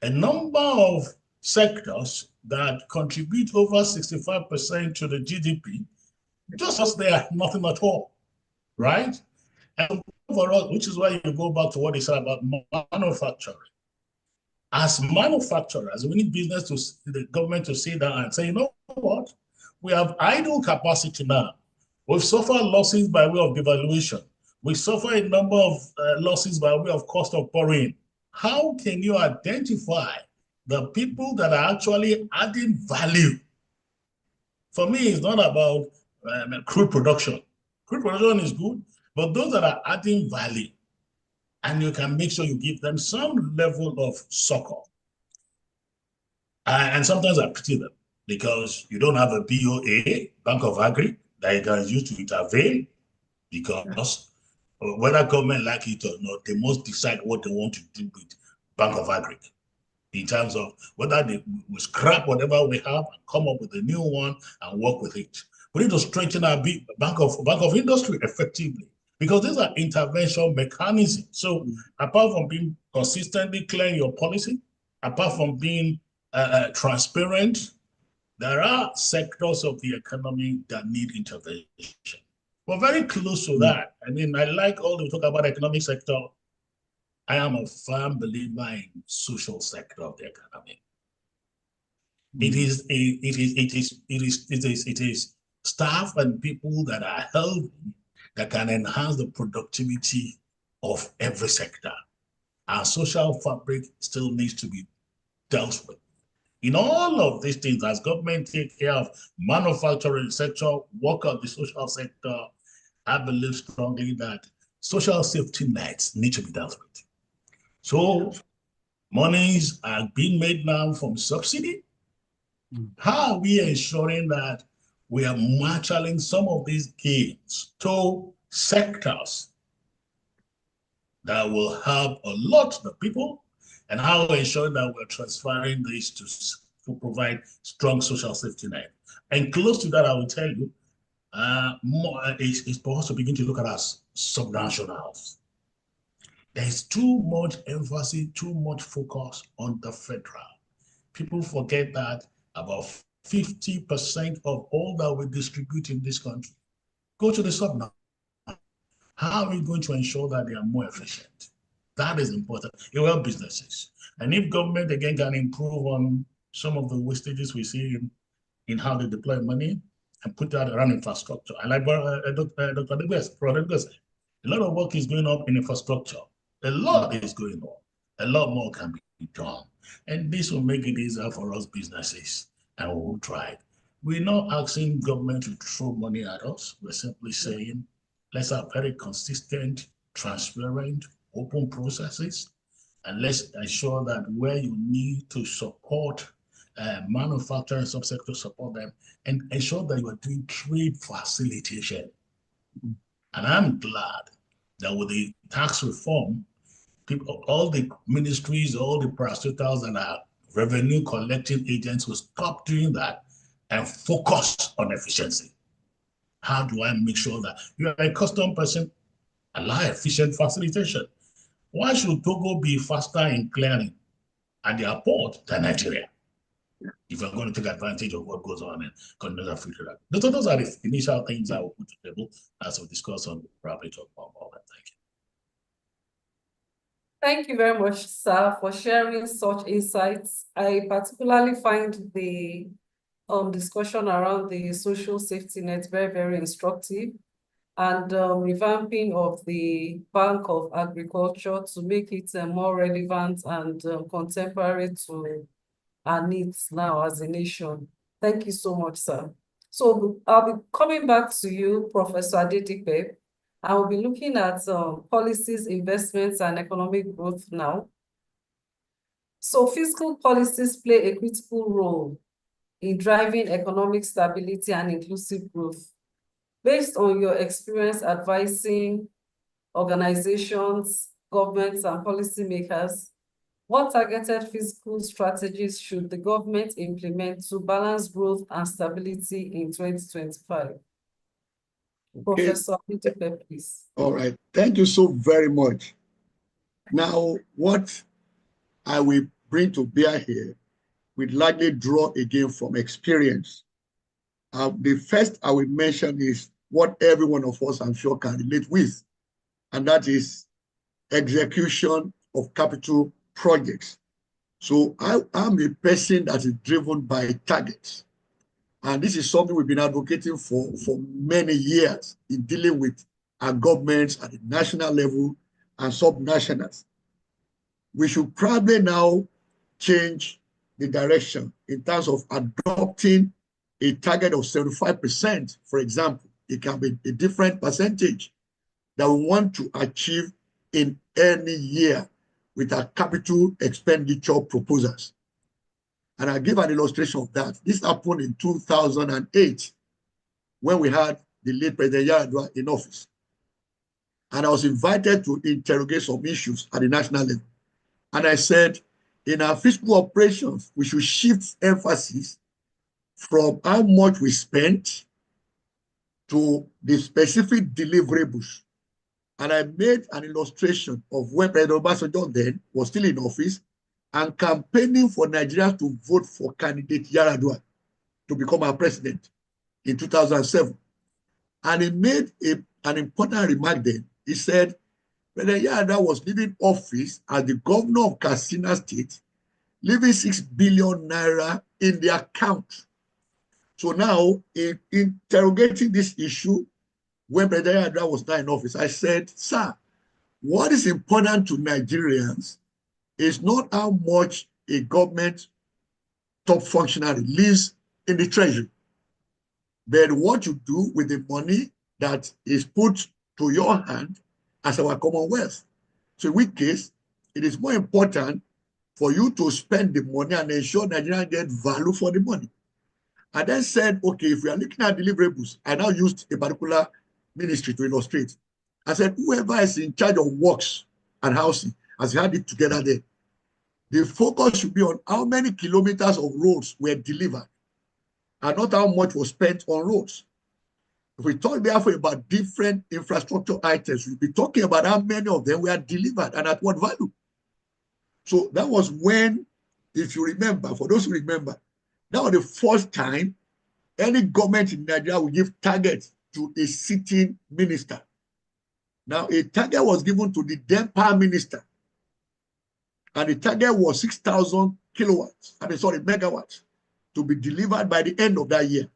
a number of sectors that contribute over 65% to the GDP, just there, nothing at all, right? And for us, which is why you go back to what he said about manufacturing. As manufacturers, we need the government to sit down and say, you know what? We have idle capacity now. We've suffered losses by way of devaluation. We suffer a number of losses by way of cost of borrowing. How can you identify the people that are actually adding value? For me, it's not about crude production. Crude production is good, but those that are adding value, and you can make sure you give them some level of succor. And sometimes I pity them because you don't have a BOA, Bank of Agri, that you can use to intervene, because whether government like it or not, they must decide what they want to do with Bank of Agri in terms of whether they will scrap whatever we have and come up with a new one and work with it. We need to strengthen our Bank of Industry effectively, because these are intervention mechanisms. So apart from being consistently clear in your policy, apart from being transparent, there are sectors of the economy that need intervention. We're very close to that. I mean, I like all the talk about economic sector. I am a firm believer in social sector of the economy. It is staff and people that are healthy that can enhance the productivity of every sector. Our social fabric still needs to be dealt with. In all of these things, as government take care of manufacturing sector, work of the social sector, I believe strongly that social safety nets need to be dealt with. So monies are being made now from subsidy. How are we ensuring that we are marshalling some of these gains to sectors that will help a lot of people, and how are we ensuring that we're transferring this to provide strong social safety net? And close to that, I will tell you, it's for us to begin to look at us subnationals. There's too much emphasis, too much focus on the federal. People forget that about 50% of all that we distribute in this country go to the subnational. How are we going to ensure that they are more efficient? That is important. It will help businesses. And if government, again, can improve on some of the wastages we see in how they deploy money and put that around infrastructure. And like Dr. Adegbe, a lot of work is going on in infrastructure. A lot is going on. A lot more can be done. And this will make it easier for us businesses, and we will try it. We're not asking government to throw money at us. We're simply saying, let's have very consistent, transparent, open processes, and let's ensure that where you need to support manufacturing subsector, support them, and ensure that you are doing trade facilitation. And I'm glad that with the tax reform, people, all the ministries, all the parastatals and our revenue collecting agents will stop doing that and focus on efficiency. How do I make sure that you are a custom person, allow efficient facilitation? Why should Togo be faster in clearing at the airport than Nigeria? If you're going to take advantage of what goes on in continental free trade. Those are the initial things I will put to the table as we discuss on probably talk about all that. Thank you. Thank you very much, sir, for sharing such insights. I particularly find the discussion around the social safety net very, very instructive, and revamping of the Bank of Agriculture to make it more relevant and contemporary to our needs now as a nation. Thank you so much, sir. So I'll be coming back to you, Professor Adedipe. I will be looking at policies, investments, and economic growth now. So fiscal policies play a critical role in driving economic stability and inclusive growth. Based on your experience advising organizations, governments, and policymakers, what targeted fiscal strategies should the government implement to balance growth and stability in 2025? Okay. Professor Adedipe, please. All right. Thank you so very much. Now, what I will bring to bear here will largely draw again from experience. The first I will mention is what every one of us, I'm sure, can relate with, and that is execution of capital projects. So I'm a person that is driven by targets. And this is something we've been advocating for many years in dealing with our governments at the national level and subnationals. We should probably now change the direction in terms of adopting a target of 75%, for example. It can be a different percentage that we want to achieve in any year with our capital expenditure proposals. And I'll give an illustration of that. This happened in 2008 when we had the late President Yar'Adua in office. And I was invited to interrogate some issues at the national level. And I said, in our fiscal operations, we should shift emphasis from how much we spent to the specific deliverables. And I made an illustration of when President Obasanjo then was still in office and campaigning for Nigerians to vote for candidate Yar'Adua to become our president in 2007. And he made an important remark then. He said, President Yar'Adua was leaving office as the governor of Katsina State, leaving 6 billion naira in the account. So now, in interrogating this issue, when President Yar'Adua was not in office, I said, sir, what is important to Nigerians is not how much a government top functionary leaves in the treasury, but what you do with the money that is put to your hand as our commonwealth. So in which case, it is more important for you to spend the money and ensure Nigerians get value for the money. I then said, okay, if we are looking at deliverables, I now used a particular ministry to illustrate. I said, whoever is in charge of works and housing, as we had it together there, the focus should be on how many kilometers of roads were delivered and not how much was spent on roads. If we talk therefore about different infrastructure items, we'll be talking about how many of them were delivered and at what value. So that was when, if you remember, for those who remember, that was the first time any government in Nigeria will give targets to a sitting minister. Now, a target was given to the then Prime Minister, and the target was 6,000 megawatts to be delivered by the end of that year.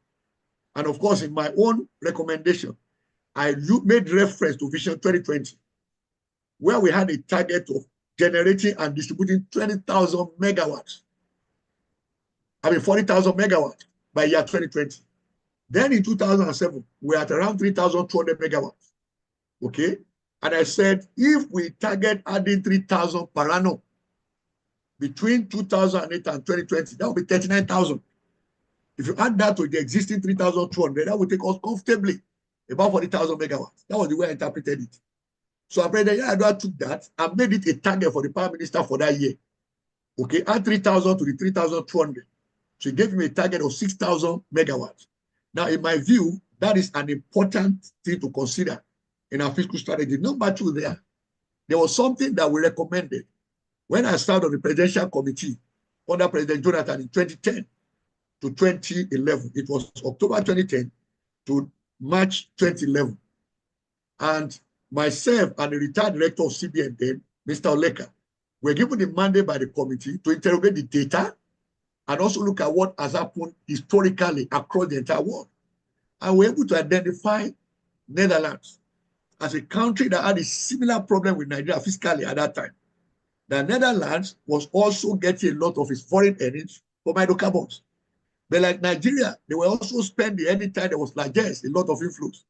And of course, in my own recommendation, I made reference to Vision 2020, where we had a target of generating and distributing 20,000 megawatts. 40,000 megawatts by year 2020. Then in 2007, we're at around 3,200 megawatts. Okay? And I said, if we target adding 3,000 per annum between 2008 and 2020, that will be 39,000. If you add that to the existing 3,200, that will take us comfortably about 40,000 megawatts. That was the way I interpreted it. So President Yar'Adua took that and made it a target for the Prime Minister for that year. Okay, add 3,000 to the 3,200. So he gave him a target of 6,000 megawatts. Now, in my view, that is an important thing to consider in our fiscal strategy. Number two, there was something that we recommended when I served on the Presidential Committee under President Jonathan in 2010 to 2011. It was October 2010 to March 2011. And myself and the retired director of CBN then, Mr. Oleka, were given the mandate by the committee to interrogate the data and also look at what has happened historically across the entire world. And we were able to identify Netherlands as a country that had a similar problem with Nigeria fiscally at that time. The Netherlands was also getting a lot of its foreign earnings from hydrocarbons. But like Nigeria, they were also spending anytime there was largesse, a lot of inflows.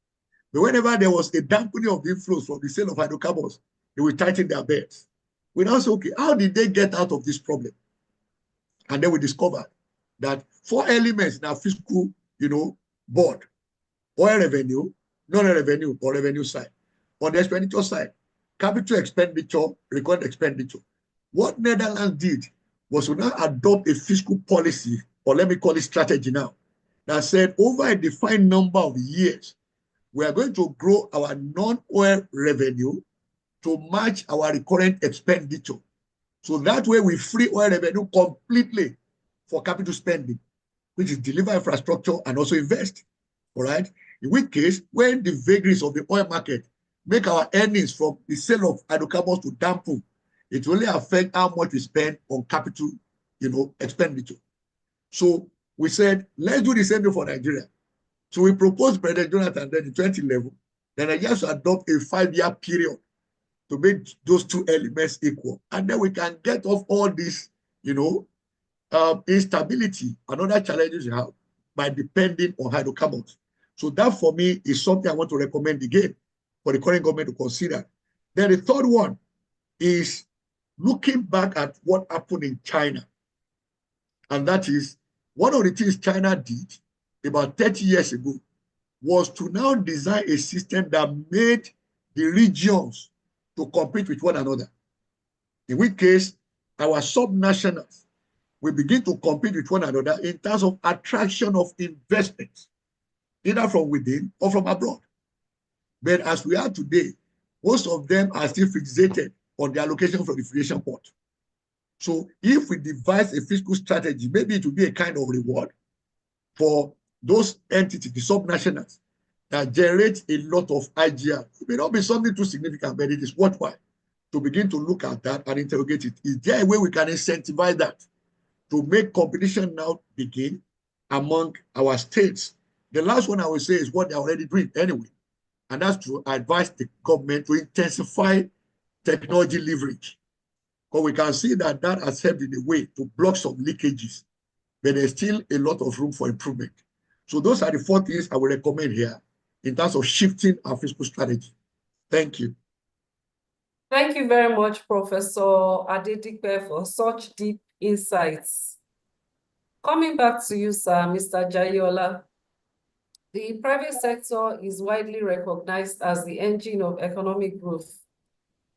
But whenever there was a dampening of the inflows from the sale of hydrocarbons, they would tighten their belts. We now say, okay, how did they get out of this problem? And then we discovered that 4 elements in our fiscal, board: oil revenue, non-revenue or revenue side. On the expenditure side, capital expenditure, recorded expenditure. What Netherlands did was to now adopt a fiscal policy, or let me call it strategy now, that said over a defined number of years, we are going to grow our non-oil revenue to match our recurrent expenditure. So that way we free oil revenue completely for capital spending, which is deliver infrastructure and also invest. All right. In which case, when the vagaries of the oil market make our earnings from the sale of hydrocarbons to dampen, it will only affect how much we spend on capital, expenditure. So we said, let's do the same thing for Nigeria. So we proposed President Jonathan then in 2011, then I just adopt a 5-year period to make those two elements equal. And then we can get off all this, instability and other challenges you have by depending on hydrocarbons. So that for me is something I want to recommend again for the current government to consider. Then the third one is looking back at what happened in China. And that is one of the things China did about 30 years ago was to now design a system that made the regions to compete with one another. In which case, our subnationals will begin to compete with one another in terms of attraction of investments, either from within or from abroad. But as we are today, most of them are still fixated on the allocation from the fixation pot. So if we devise a fiscal strategy, maybe it will be a kind of reward for those entities, the subnationals, that generate a lot of IGR. It may not be something too significant, but it is worthwhile to begin to look at that and interrogate it. Is there a way we can incentivize that to make competition now begin among our states? The last one I will say is what they're already doing anyway, and that's to advise the government to intensify technology leverage. Because we can see that that has helped in a way to block some leakages, but there's still a lot of room for improvement. So those are the 4 things I would recommend here in terms of shifting our fiscal strategy. Thank you. Thank you very much, Professor Adedipe, for such deep insights. Coming back to you, sir, Mr. Jayola, the private sector is widely recognized as the engine of economic growth.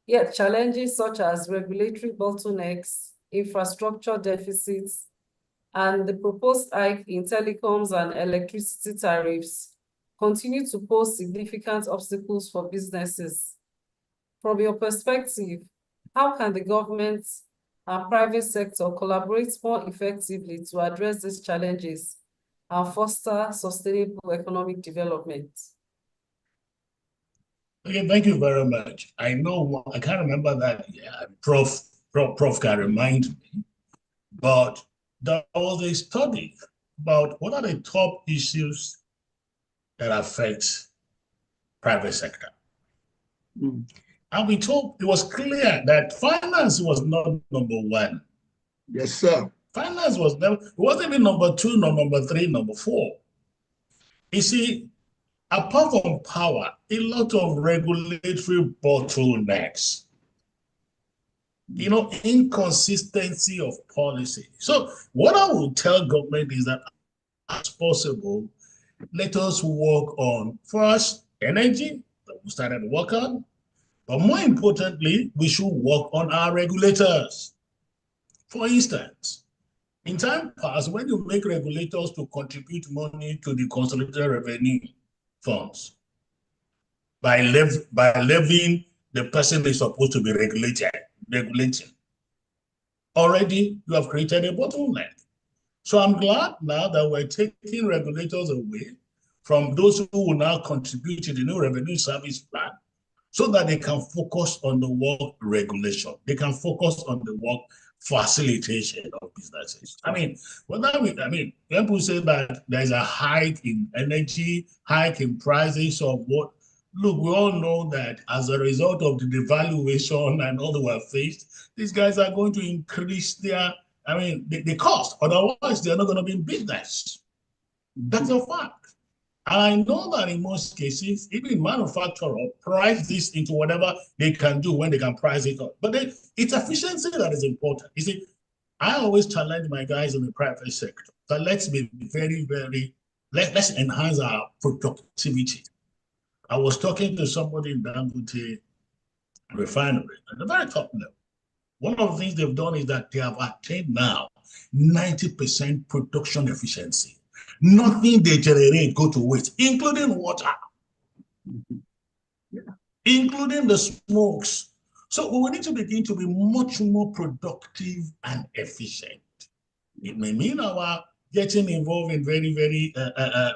Yet challenges such as regulatory bottlenecks, infrastructure deficits, and the proposed hike in telecoms and electricity tariffs continue to pose significant obstacles for businesses. From your perspective, how can the government and private sector collaborate more effectively to address these challenges and foster sustainable economic development? Okay, thank you very much. I know, I can't remember that, Prof can remind me, but there was a study about what are the top issues that affect private sector. And we told, it was clear that finance was not number 1. Yes, sir. Finance was never, it wasn't even number 2, nor number 3, number 4. You see, apart from power, a lot of regulatory bottlenecks, inconsistency of policy. So what I will tell government is that as possible, let us work on first energy that we started to work on, but more importantly, we should work on our regulators. For instance, in time past, when you make regulators to contribute money to the consolidated revenue funds by levying the person they're supposed to be regulating, already you have created a bottleneck. So I'm glad now that we're taking regulators away from those who will now contribute to the new revenue service plan so that they can focus on the work regulation. They can focus on the work facilitation of businesses. People say that there's a hike in energy, hike in prices of what. Look, we all know that as a result of the devaluation and all that we're faced, these guys are going to increase their, the cost. Otherwise, they're not going to be in business. That's a fact. And I know that in most cases, even manufacturers price this into whatever they can do when they can price it up. But it's efficiency that is important. You see, I always challenge my guys in the private sector that let's be let's enhance our productivity. I was talking to somebody in Dangote refinery at the very top level. One of the things they've done is that they have attained now 90% production efficiency. Nothing they generate go to waste, including water, including the smokes. So we need to begin to be much more productive and efficient. It may mean our getting involved in very, I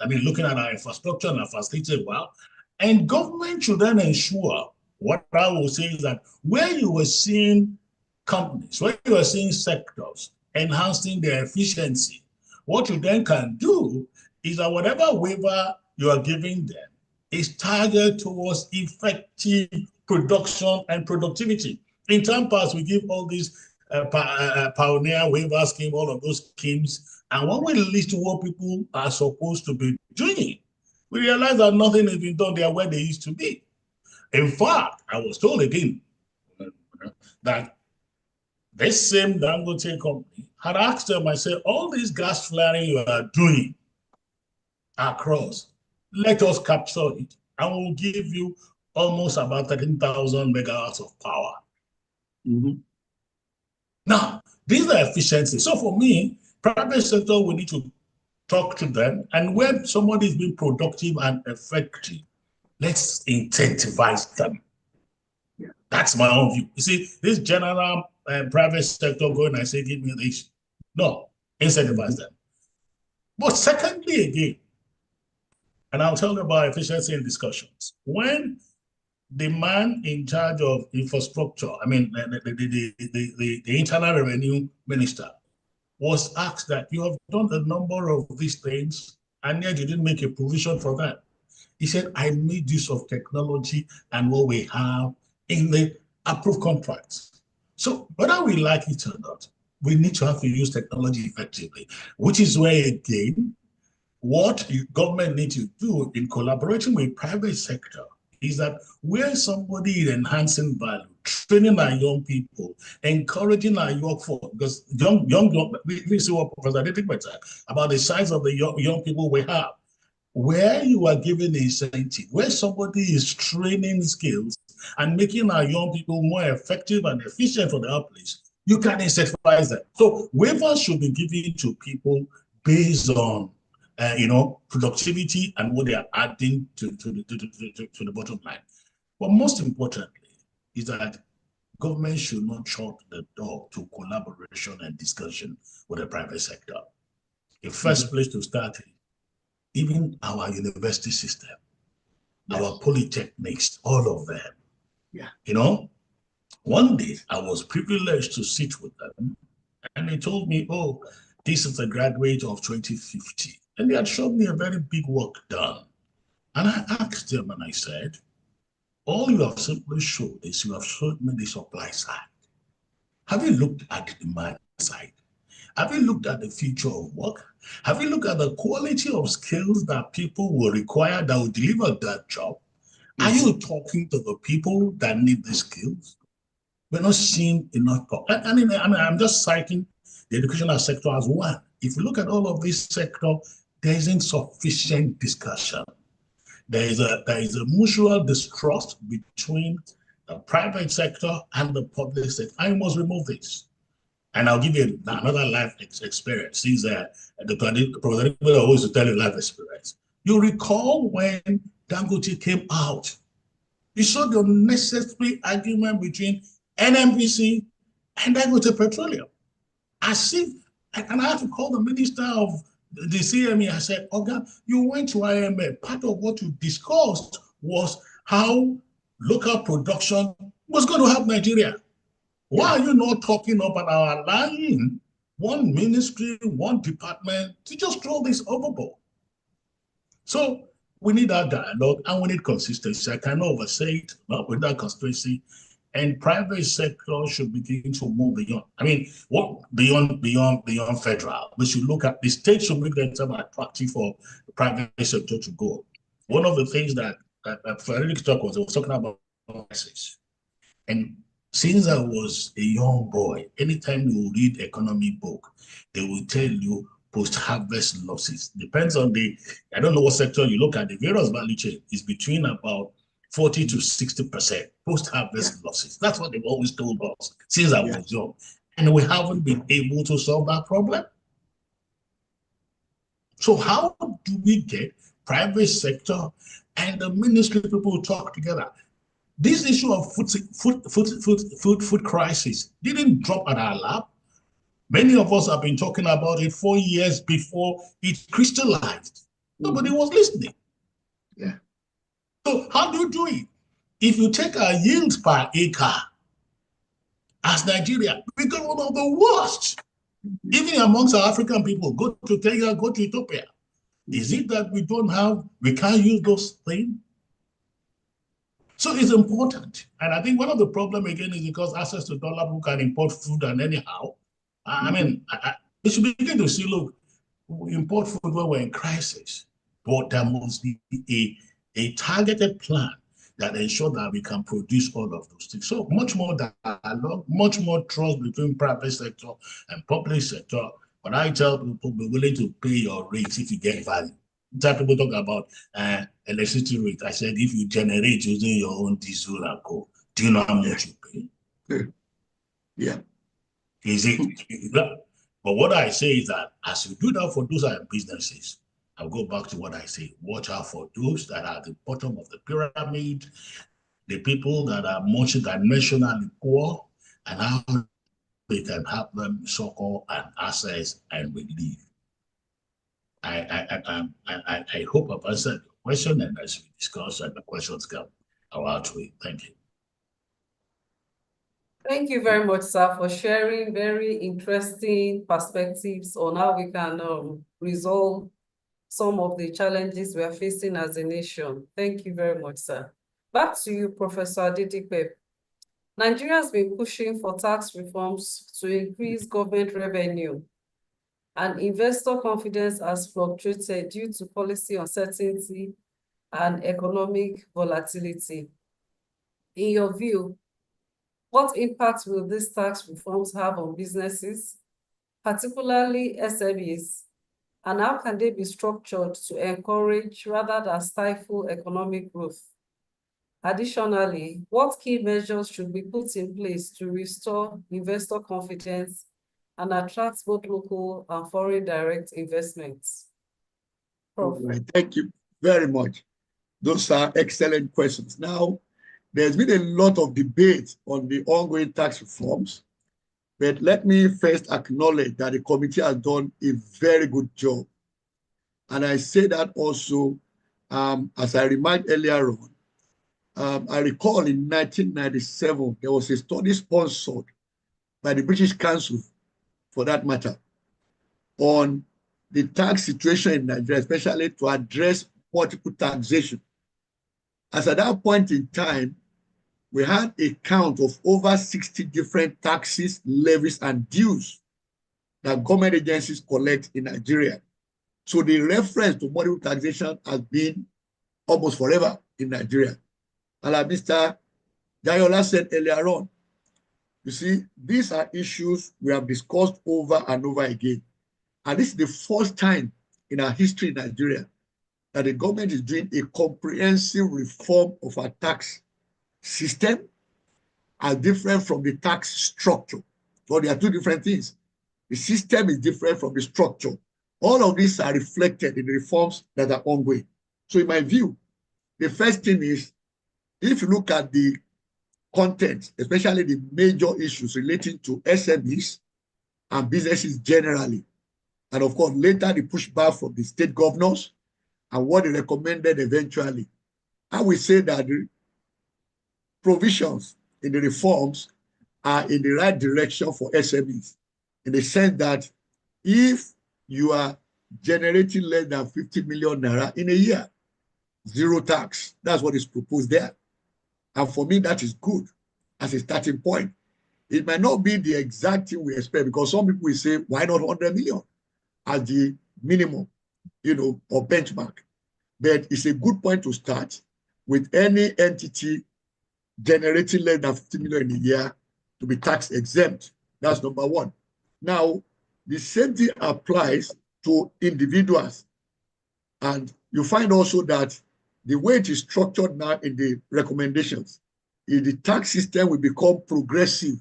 mean, looking at our infrastructure and our facility well. And government should then ensure, what I will say is that where you were seeing companies, where you are seeing sectors enhancing their efficiency, what you then can do is that whatever waiver you are giving them is targeted towards effective production and productivity. In time past, we give all these pioneer waiver scheme, all of those schemes, and when we list what people are supposed to be doing, we realize that nothing has been done there where they used to be. In fact, I was told again that this same Dangote company had asked them, I said, all this gas flaring you are doing across, let us capture it and we'll give you almost about 13,000 megawatts of power. Now, these are efficiencies. So for me, private sector, we need to talk to them. And when somebody is being productive and effective, let's incentivize them. Yeah. That's my own view. You see, this general private sector going and say, give me this. No, incentivize them. But secondly, again, and I'll tell you about efficiency in discussions. When the man in charge of infrastructure, I mean, the internal revenue minister, was asked that you have done a number of these things and yet you didn't make a provision for that. He said, I made use of technology and what we have in the approved contracts. So whether we like it or not, we need to have to use technology effectively, which is where, again, what government needs to do in collaboration with private sector is that where somebody is enhancing value, training our young people, encouraging our young folk, because we see what Professor Adetipe said about the size of the young people we have. Where you are giving incentive, where somebody is training skills and making our young people more effective and efficient for their place, you can incentivize them. So waivers should be given to people based on productivity and what they are adding to the bottom line. But most importantly is that government should not shut the door to collaboration and discussion with the private sector. The first place to start, even our university system, our polytechnics, all of them. Yeah. One day I was privileged to sit with them and they told me, oh, this is a graduate of 2050. And they had shown me a very big work done. And I asked them and I said, all you have simply showed is you have showed me the supply side. Have you looked at the demand side? Have you looked at the future of work? Have you looked at the quality of skills that people will require that will deliver that job? Are you talking to the people that need the skills? We're not seeing enough. I mean, I'm just citing the educational sector as one. If you look at all of this sector, there isn't sufficient discussion. There is a mutual distrust between the private sector and the public sector. I must remove this. And I'll give you another life experience. Since the Professor always to tell you life experience. You recall when Dangote came out, you saw the unnecessary argument between NNPC and Dangote Petroleum. As if, and I had to call the minister of the CME. I said, Oga, you went to IMF. Part of what you discussed was how local production was going to help Nigeria. Why are you not talking about our allowing one ministry, one department to just throw this overboard? So we need that dialogue and we need consistency. I cannot oversay it, but with that consistency, and private sector should begin to move beyond. I mean, what beyond federal? We should look at the state should make themselves attractive for the private sector to go. One of the things that Frederick talk was talking about crisis. And since I was a young boy, anytime you read economy book, they will tell you post-harvest losses. Depends on I don't know what sector you look at, the various value chain is between about 40 to 60% post-harvest losses. That's what they've always told us since I was young. And we haven't been able to solve that problem. So how do we get private sector and the ministry people talk together? this issue of food crisis didn't drop at our lap. Many of us have been talking about it 4 years before it crystallized. Nobody was listening. Yeah. So how do you do it? If you take our yields per acre as Nigeria, we got one of the worst. Even amongst our African people, go to Kenya, go to Ethiopia. Is it that we can't use those things? So it's important. And I think one of the problem again is because access to dollar, who can import food and anyhow. I mean, we should begin to see, look, we import food when we're in crisis, but there must be a targeted plan that ensure that we can produce all of those things. So much more dialogue, much more trust between private sector and public sector. When I tell people, be willing to pay your rates if you get value. That people talk about electricity rate. I said, if you generate using your own diesel and coal, do you know how much you pay? Yeah. Is it? But what I say is that as you do that for those businesses, I'll go back to what I say. Watch out for those that are at the bottom of the pyramid, the people that are multidimensionally poor, and how they can help them succor and access and relief. I hope I've answered your question, and as we discuss and the questions come our way. Thank you. Thank you very much, sir, for sharing very interesting perspectives on how we can resolve some of the challenges we are facing as a nation. Thank you very much, sir. Back to you, Professor Adedipe. Nigeria has been pushing for tax reforms to increase government revenue, and investor confidence has fluctuated due to policy uncertainty and economic volatility. In your view, what impact will these tax reforms have on businesses, particularly SMEs, and how can they be structured to encourage rather than stifle economic growth? Additionally, what key measures should be put in place to restore investor confidence and attract both local and foreign direct investments? Prof. Right. Thank you very much. Those are excellent questions. Now, there's been a lot of debate on the ongoing tax reforms, but let me first acknowledge that the committee has done a very good job. And I say that also, as I reminded earlier on, I recall in 1997, there was a study sponsored by the British Council, for that matter, on the tax situation in Nigeria, especially to address multiple taxation. As at that point in time, we had a count of over 60 different taxes, levies, and dues that government agencies collect in Nigeria. So the reference to multiple taxation has been almost forever in Nigeria. And like Mr. Jayola said earlier on, you see, these are issues we have discussed over and over again. And this is the first time in our history in Nigeria that the government is doing a comprehensive reform of our tax system are different from the tax structure. So they are two different things. The system is different from the structure. All of these are reflected in the reforms that are ongoing. So in my view, the first thing is, if you look at the content, especially the major issues relating to SMEs and businesses generally, and of course, later the pushback from the state governors and what they recommended eventually, I will say that the provisions in the reforms are in the right direction for SMEs, in the sense that if you are generating less than 50 million naira in a year, zero tax, that's what is proposed there. And for me, that is good as a starting point. It might not be the exact thing we expect, because some people will say, why not 100 million as the minimum, or benchmark? But it's a good point to start with any entity generating less than 50 million in a year to be tax exempt. That's number one. Now, the same thing applies to individuals. And you find also that the way it is structured now in the recommendations is the tax system will become progressive.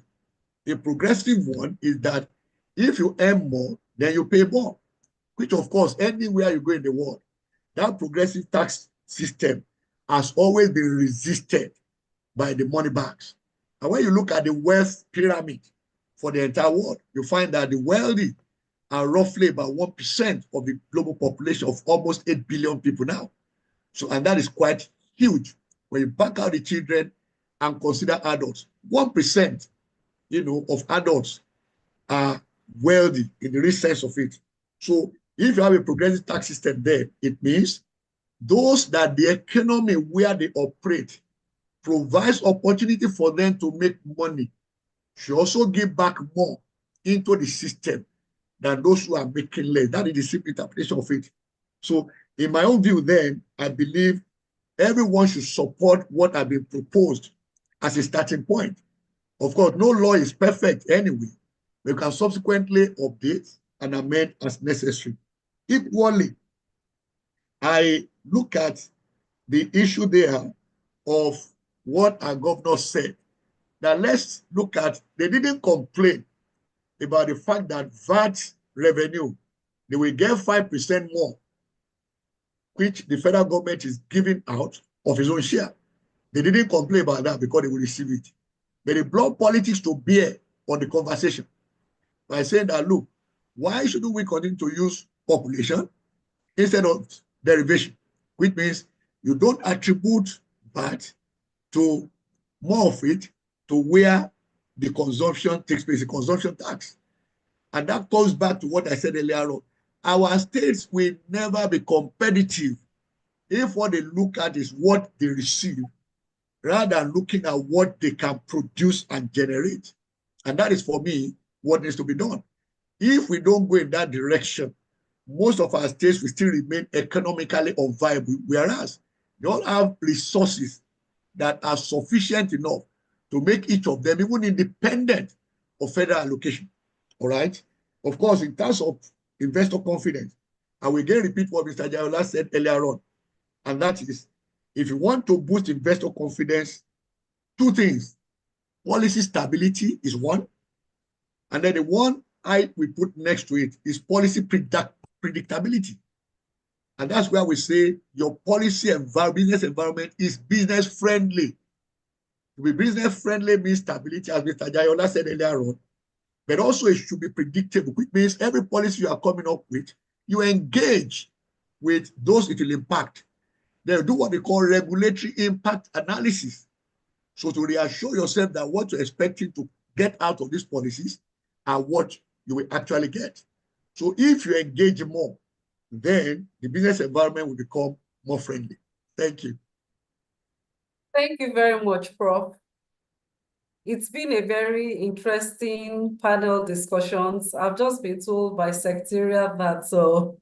A progressive one is that if you earn more, then you pay more, which of course, anywhere you go in the world, that progressive tax system has always been resisted by the money bags. And when you look at the wealth pyramid for the entire world, you find that the wealthy are roughly about 1% of the global population of almost 8 billion people now. So, and that is quite huge. When you back out the children and consider adults, 1%, of adults are wealthy in the real sense of it. So if you have a progressive tax system there, it means those that the economy where they operate provides opportunity for them to make money should also give back more into the system than those who are making less. That is the simple interpretation of it. So in my own view then, I believe everyone should support what has been proposed as a starting point. Of course, no law is perfect anyway. We can subsequently update and amend as necessary. Equally, I look at the issue there of what our governor said. Now let's look at, they didn't complain about the fact that VAT revenue, they will get 5% more, which the federal government is giving out of its own share. They didn't complain about that because they will receive it. But they brought politics to bear on the conversation by saying that, look, why shouldn't we continue to use population instead of derivation, which means you don't attribute VAT to more of it to where the consumption takes place, the consumption tax. And that goes back to what I said earlier on. Our states will never be competitive if what they look at is what they receive rather than looking at what they can produce and generate. And that is, for me, what needs to be done. If we don't go in that direction, most of our states will still remain economically unviable, whereas they all have resources that are sufficient enough to make each of them even independent of federal allocation. All right? Of course, in terms of investor confidence, I will again repeat what Mr. Jayola said earlier on, and that is, if you want to boost investor confidence, two things. Policy stability is one, and then the one we put next to it is policy predictability. And that's where we say your policy and business environment is business friendly. To be business friendly means stability, as Mr. Jayola said earlier on, but also it should be predictable, which means every policy you are coming up with, you engage with those it will impact. They do what they call regulatory impact analysis. So to reassure yourself that what you're expecting to get out of these policies are what you will actually get. So if you engage more, then the business environment will become more friendly. Thank you. Thank you very much, Prof. It's been a very interesting panel discussions. I've just been told by Secretariat that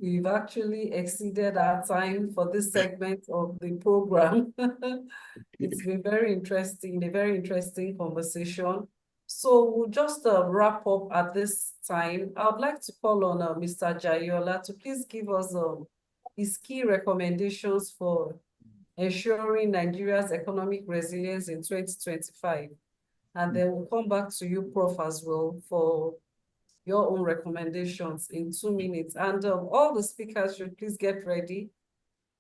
we've actually exceeded our time for this segment of the program. It's been very interesting, a very interesting conversation. So we'll just wrap up at this time. I would like to call on Mr. Jayola to please give us his key recommendations for ensuring Nigeria's economic resilience in 2025. And then we'll come back to you, Prof, as well, for your own recommendations in 2 minutes. And all the speakers should please get ready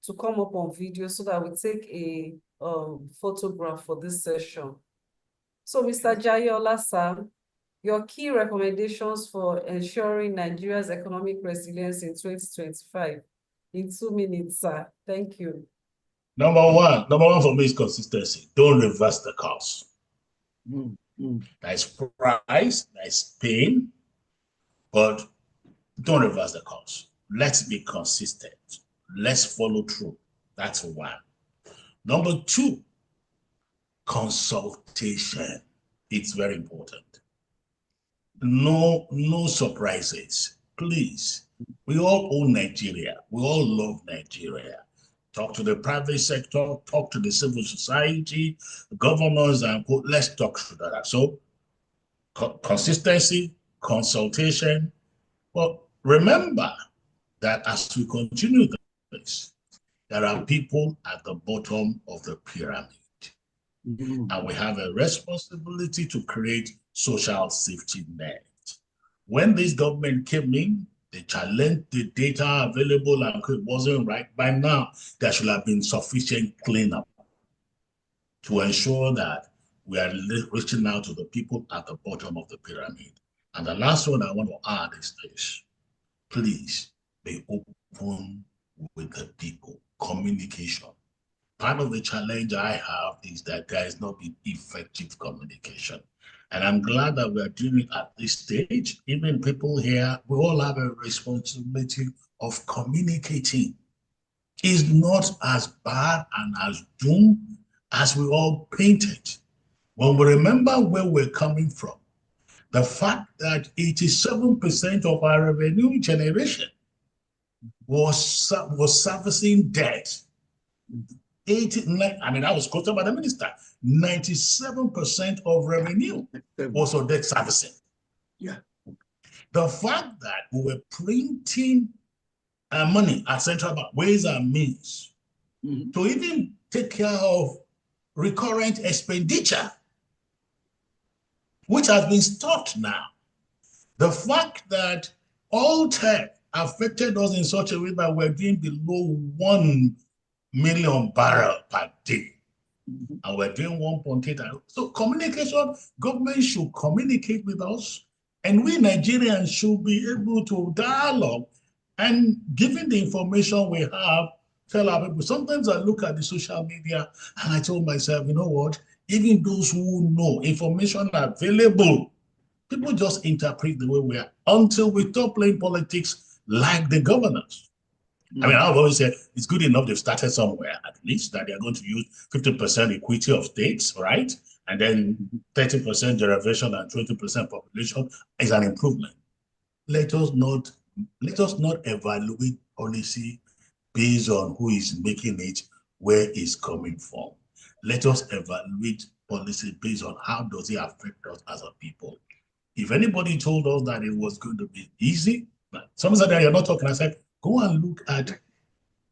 to come up on video so that we take a photograph for this session. So, Mr. Jayola, sir, your key recommendations for ensuring Nigeria's economic resilience in 2025 in 2 minutes, sir. Thank you. Number one for me is consistency. Don't reverse the course. Nice price, nice pain, but don't reverse the course. Let's be consistent. Let's follow through. That's one. Number two, consultation. It's very important. No surprises. Please. We all own Nigeria. We all love Nigeria. Talk to the private sector, talk to the civil society, governors, and let's talk through that. So, consistency, consultation. But remember that as we continue this, there are people at the bottom of the pyramid. And we have a responsibility to create social safety net. When this government came in, they challenged the data available and it wasn't right. By now, there should have been sufficient cleanup. to ensure that we are reaching out to the people at the bottom of the pyramid. And the last one I want to add is this. Please be open with the people. Communication. Part of the challenge I have is that there is not effective communication. And I'm glad that we are doing it at this stage. Even people here, we all have a responsibility of communicating. It's not as bad and as doomed as we all paint it. When we remember where we're coming from, the fact that 87% of our revenue generation was servicing debt. That was quoted by the minister. 97% of revenue was on debt servicing. Yeah. The fact that we were printing money at central bank, ways and means, to even take care of recurrent expenditure, which has been stopped now. The fact that all tech affected us in such a way that we're doing below 1 million barrels per day. And we're doing 1.8. So communication, government should communicate with us, and we Nigerians should be able to dialogue and given the information we have, tell our people. Sometimes I look at the social media and I told myself, you know what? Even those who know information available, people just interpret the way we are until we stop playing politics like the governors. I've always said it's good enough they've started somewhere, at least that they're going to use 50% equity of states, right? And then 30% derivation and 20% population is an improvement. Let us not evaluate policy based on who is making it, where it's coming from. Let us evaluate policy based on how does it affect us as a people. If anybody told us that it was going to be easy, someone said that you're not talking, I said, go and look at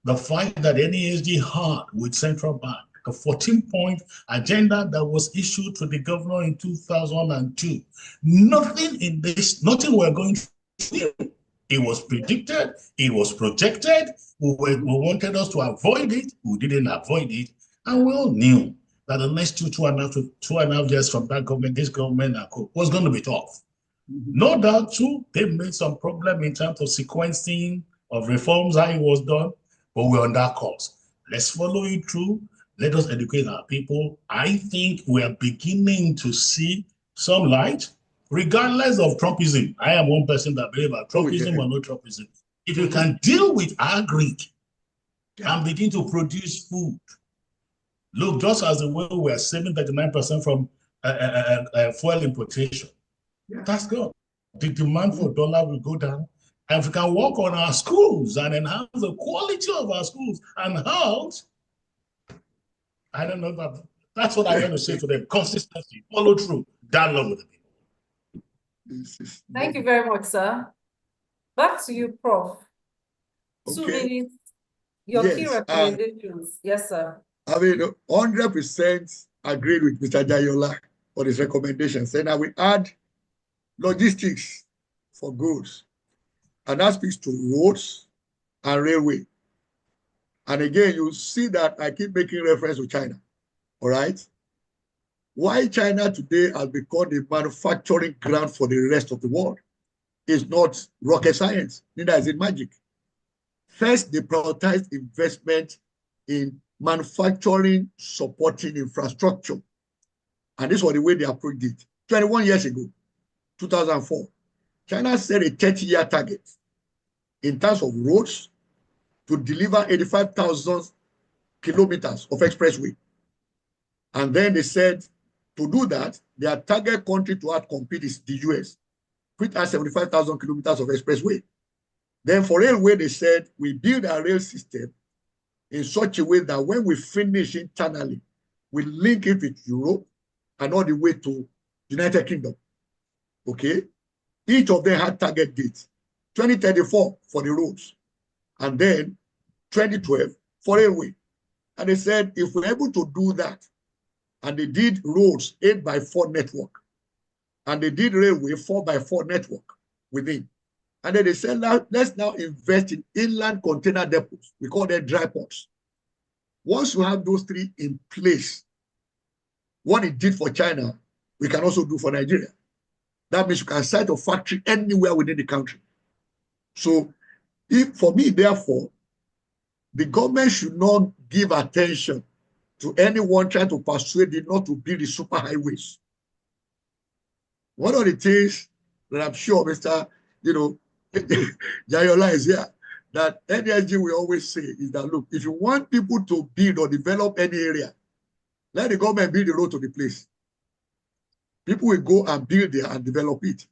the fight that NESG had with central bank, the 14-point agenda that was issued to the governor in 2002. Nothing we're going to do. It was predicted, it was projected, we wanted us to avoid it, we didn't avoid it, and we all knew that the next two and a half years from that government, this government was going to be tough. No doubt too, they made some problem in terms of sequencing of reforms, how it was done, but we're on that course. Let's follow it through. Let us educate our people. I think we are beginning to see some light, regardless of Trumpism. I am one person that believes that Trumpism or no Trumpism. If you can deal with agri and begin to produce food, look, just as the way we are saving 39% from fuel importation, that's good. The demand for dollar will go down. And if we can work on our schools and enhance the quality of our schools and health, I don't know, but that's what I want to say to them. Consistency, follow through, dialogue with the people. Thank you very much, sir. Back to you, Prof. 2 minutes. Your key recommendations. Yes, sir. 100% agreed with Mr. Jayola for his recommendations. And I will add logistics for goods. And that speaks to roads and railway. And again, you see that I keep making reference to China. All right? Why China today has become the manufacturing ground for the rest of the world is not rocket science, neither is it magic. First, they prioritized investment in manufacturing, supporting infrastructure. And this was the way they approached it. 21 years ago, 2004, China set a 30-year target in terms of roads to deliver 85,000 kilometers of expressway. And then they said to do that, their target country to outcompete is the US, which has 75,000 kilometers of expressway. Then for railway, they said, we build a rail system in such a way that when we finish internally, we link it with Europe and all the way to United Kingdom. Okay? Each of them had target dates. 2034 for the roads, and then 2012 for railway. And they said, if we're able to do that, and they did roads 8x4 network, and they did railway 4x4 network within. And then they said, let's now invest in inland container depots. We call them dry ports. Once you have those three in place, what it did for China, we can also do for Nigeria. That means you can site a factory anywhere within the country. So if, for me, therefore, the government should not give attention to anyone trying to persuade them not to build the super highways. One of the things that I'm sure Mr. Jayola is here, that NSG will always say is that, look, if you want people to build or develop any area, let the government build the road to the place. People will go and build there and develop it.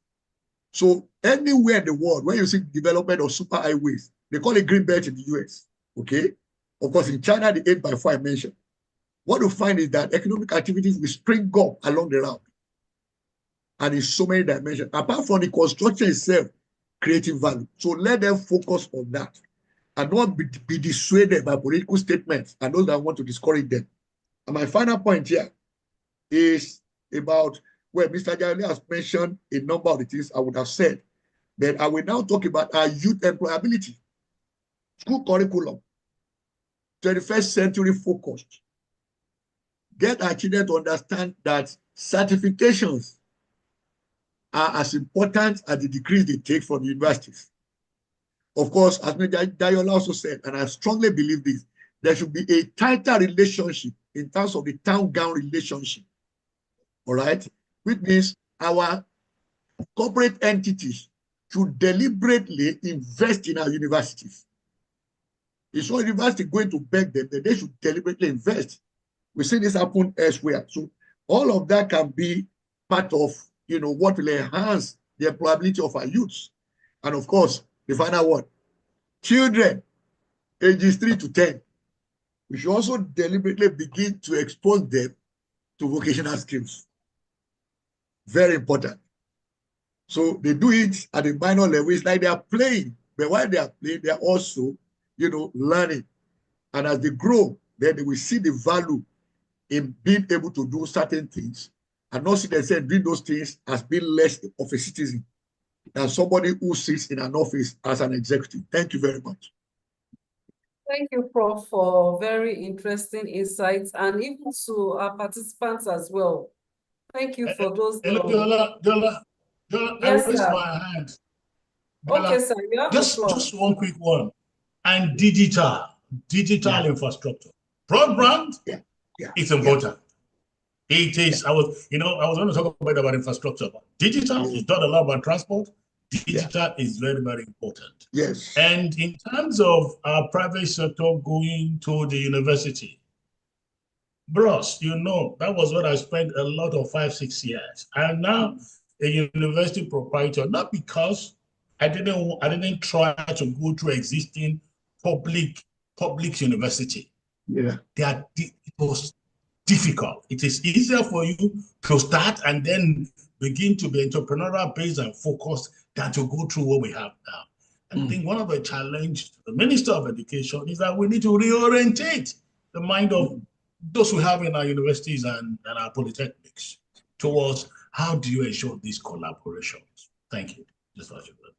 So anywhere in the world, when you see development of super highways, they call it green belt in the US, okay? Of course, in China, the 8x4 I mentioned. What you find is that economic activities will spring up along the route. And in so many dimensions, apart from the construction itself, creating value. So let them focus on that and not be dissuaded by political statements and those that want to discourage them. And my final point here is about where Mr. Jayole has mentioned a number of the things I would have said. But I will now talk about our youth employability, school curriculum, 21st century focused. Get our children to understand that certifications are as important as the degrees they take from the universities. Of course, as Mr. Jayola also said, and I strongly believe this, there should be a tighter relationship in terms of the town-gown relationship, all right? Which means our corporate entities should deliberately invest in our universities. It's not university going to beg them, that they should deliberately invest. We see this happen elsewhere. So all of that can be part of what will enhance the employability of our youths. And of course, the final one, children ages 3 to 10. We should also deliberately begin to expose them to vocational skills. Very important. So they do it at a minor level. It's like they are playing, but while they are playing, they are also, learning. And as they grow, then they will see the value in being able to do certain things and not see themselves doing those things as being less of a citizen than somebody who sits in an office as an executive. Thank you very much. Thank you, Prof, for very interesting insights and even to our participants as well. Thank you for those. Jola, yes, I raised sir. my hand. Okay, sir, you have the floor. Just one quick one. And digital infrastructure. Broadband, it's important. It is, I was going to talk about infrastructure, but digital is not a lot about transport. Digital is very, very important. Yes. And in terms of our private sector going to the university, bros, that was what I spent a lot of 5-6 years. I'm now a university proprietor, not because I didn't try to go through existing public university. Yeah. It was difficult. It is easier for you to start and then begin to be entrepreneurial based and focused than to go through what we have now. I think one of the challenges to the Minister of Education is that we need to reorientate the mind of those we have in our universities and our polytechnics towards how do you ensure these collaborations. Thank you. Just what you said.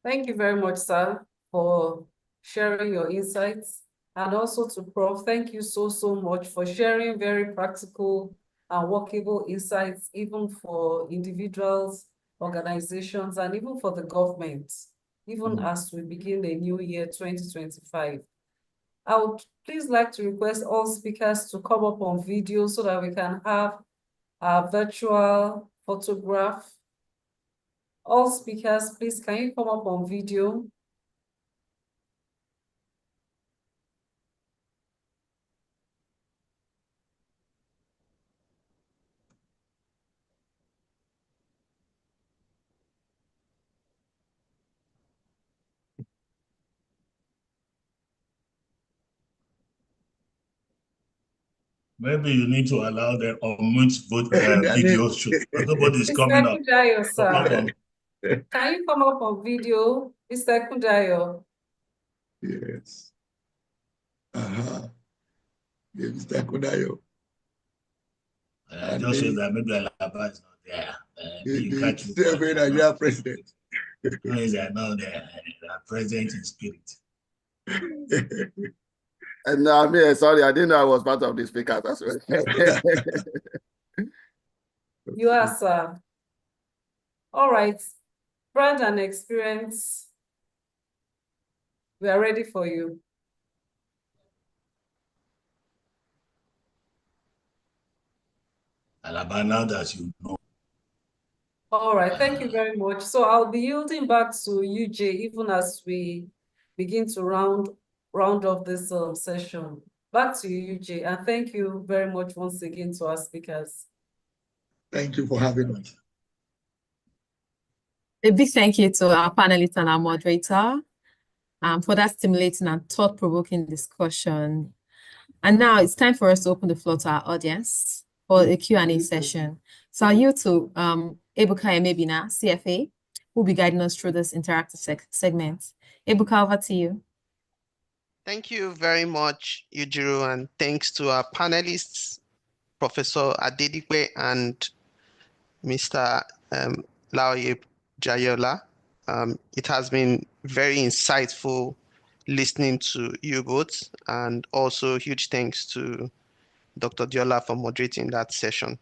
Thank you very much, sir, for sharing your insights. And also to Prof, thank you so much for sharing very practical and workable insights, even for individuals, organizations, and even for the government, even as we begin the new year 2025. I would please like to request all speakers to come up on video so that we can have a virtual photograph. All speakers, please, can you come up on video? Maybe you need to allow them unmute both videos show. Nobody's coming up. Kudayo, sir. Can you come up on video, Mr. Kudayo? Yes. Yeah, Mr. Kudayo. Just so that maybe Alaba is not there. You catch me. Nigeria president. No, they are not there. They are present in spirit. No, I mean, sorry, I didn't know I was part of the speakers as well. You are, sir. All right. Brand and experience. We are ready for you. Alaba, now that you know. All right, thank you very much. So I'll be yielding back to you, Jay, even as we begin to round off this session. Back to you, Jay, and thank you very much once again to our speakers. Thank you for having me. A big thank you to our panelists and our moderator for that stimulating and thought-provoking discussion. And now it's time for us to open the floor to our audience for a Q&A session. So I'll yield to Ebuka Emebina, CFA, who will be guiding us through this interactive segment. Ebuka, over to you. Thank you very much, Yujiro, and thanks to our panelists, Professor Adedipe and Mr. Laoye Jayola. It has been very insightful listening to you both, and also huge thanks to Dr. Diola for moderating that session.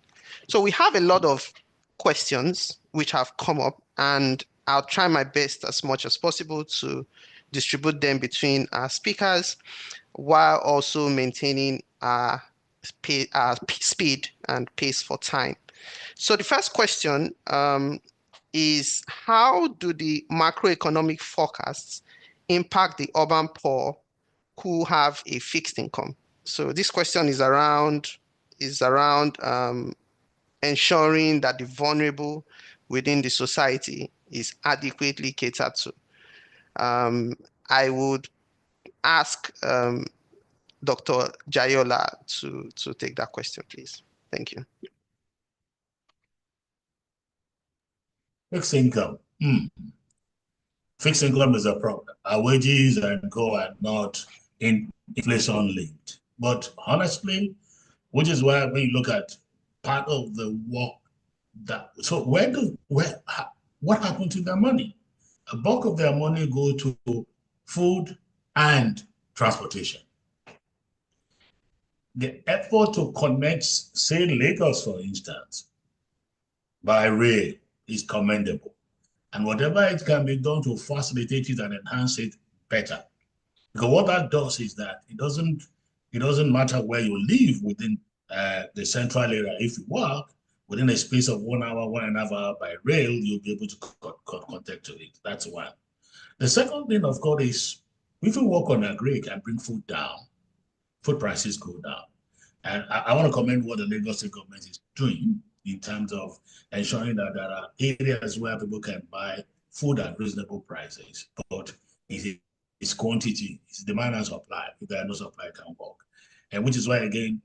So we have a lot of questions which have come up, and I'll try my best as much as possible to distribute them between our speakers while also maintaining our speed and pace for time. So the first question is, how do the macroeconomic forecasts impact the urban poor who have a fixed income? So this question is around ensuring that the vulnerable within the society is adequately catered to. I would ask Dr. Jayola to take that question, please. Thank you. Fixed income. Fixed income is a problem. Our wages and go are not inflation linked. But honestly, which is why we look at part of the work that, so what happened to their money? A bulk of their money go to food and transportation. The effort to connect, say, Lagos, for instance, by rail is commendable. And whatever it can be done to facilitate it and enhance it, better. Because what that does is that it doesn't matter where you live within the central area. If you work within a space of 1 hour, 1.5 hours by rail, you'll be able to connect to it. That's one. The second thing, of course, is if you work on agri and bring food down, food prices go down. And I want to commend what the Lagos State government is doing in terms of ensuring that there are areas where people can buy food at reasonable prices, but it's quantity, it's demand and supply. If there are no supply, it can't work. And which is why, again,